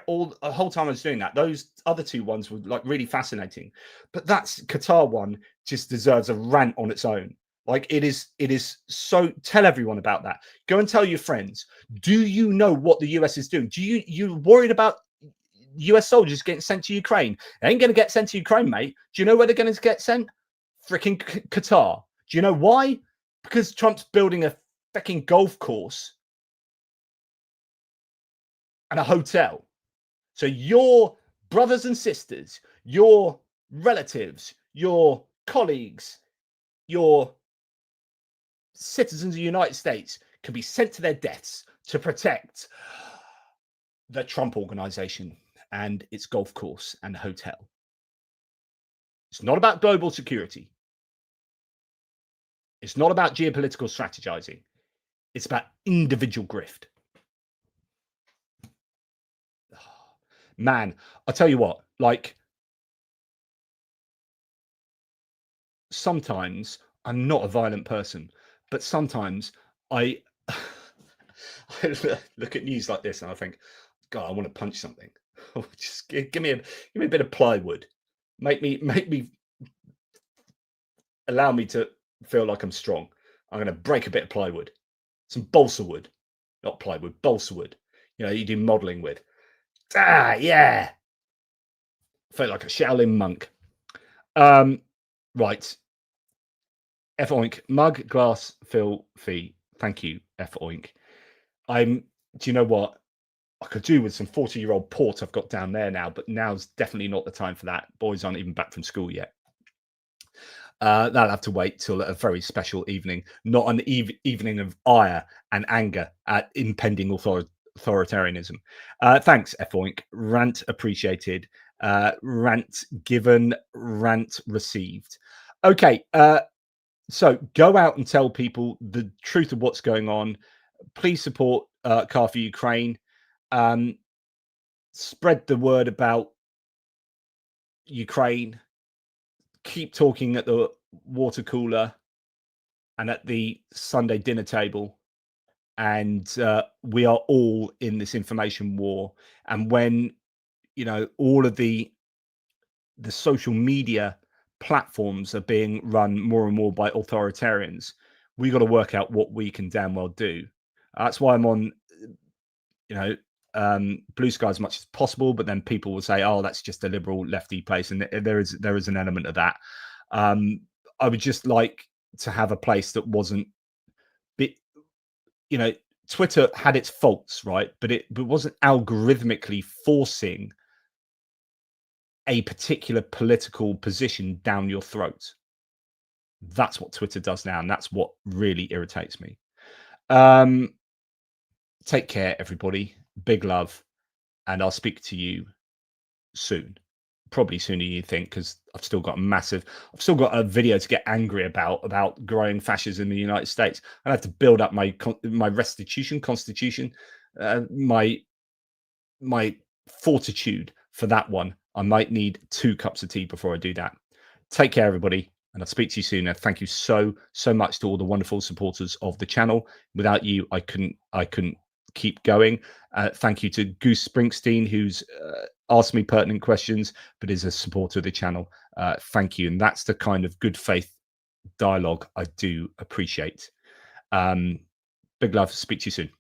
whole time I was doing that, those other 2 ones were like really fascinating. But that's Qatar one just deserves a rant on its own. Like it is so, tell everyone about that. Go and tell your friends. Do you know what the US is doing? You worried about US soldiers getting sent to Ukraine? They ain't going to get sent to Ukraine, mate. Do you know where they're going to get sent? Freaking Qatar. Do you know why? Because Trump's building a fucking golf course and a hotel. So your brothers and sisters, your relatives, your colleagues, your citizens of the United States can be sent to their deaths to protect the Trump organization and its golf course and hotel. It's not about global security. It's not about geopolitical strategizing. It's about individual grift. Man, I'll tell you what, like, sometimes I'm not a violent person, but sometimes I look at news like this and I think, God, I want to punch something. Just give me a bit of plywood. Make me allow me to feel like I'm strong. I'm going to break a bit of plywood, some balsa wood, not plywood, balsa wood. You know, you do modeling with. Yeah. I felt like a Shaolin monk. Right. F oink, mug, glass, fill, fee. Thank you, F oink. Do you know what? I could do with some 40-year-old port I've got down there now, but now's definitely not the time for that. Boys aren't even back from school yet. That'll have to wait till a very special evening, not an evening of ire and anger at impending authoritarianism. Thanks, F oink. Rant appreciated. Rant given, rant received. Okay, so go out and tell people the truth of what's going on. Please support Car for Ukraine. Spread the word about Ukraine. Keep talking at the water cooler and at the Sunday dinner table. And we are all in this information war. And when, you know, all of the social media platforms are being run more and more by authoritarians, we got to work out what we can damn well do. That's why I'm on, you know, Blue Sky as much as possible, but then people will say, oh, that's just a liberal lefty place, and there is an element of that. I would just like to have a place that wasn't, you know, Twitter had its faults, right, but it wasn't algorithmically forcing a particular political position down your throat. That's what Twitter does now, and that's what really irritates me. Take care, everybody. Big love, and I'll speak to you soon. Probably sooner than you think, because I've still got a video to get angry about growing fascism in the United States. I have to build up my constitution, my fortitude for that one. I might need 2 cups of tea before I do that. Take care, everybody, and I'll speak to you soon. And thank you so much to all the wonderful supporters of the channel. Without you, I couldn't keep going. Thank you to Goose Springsteen, who's asked me pertinent questions, but is a supporter of the channel. Thank you. And that's the kind of good faith dialogue I do appreciate. Big love. Speak to you soon.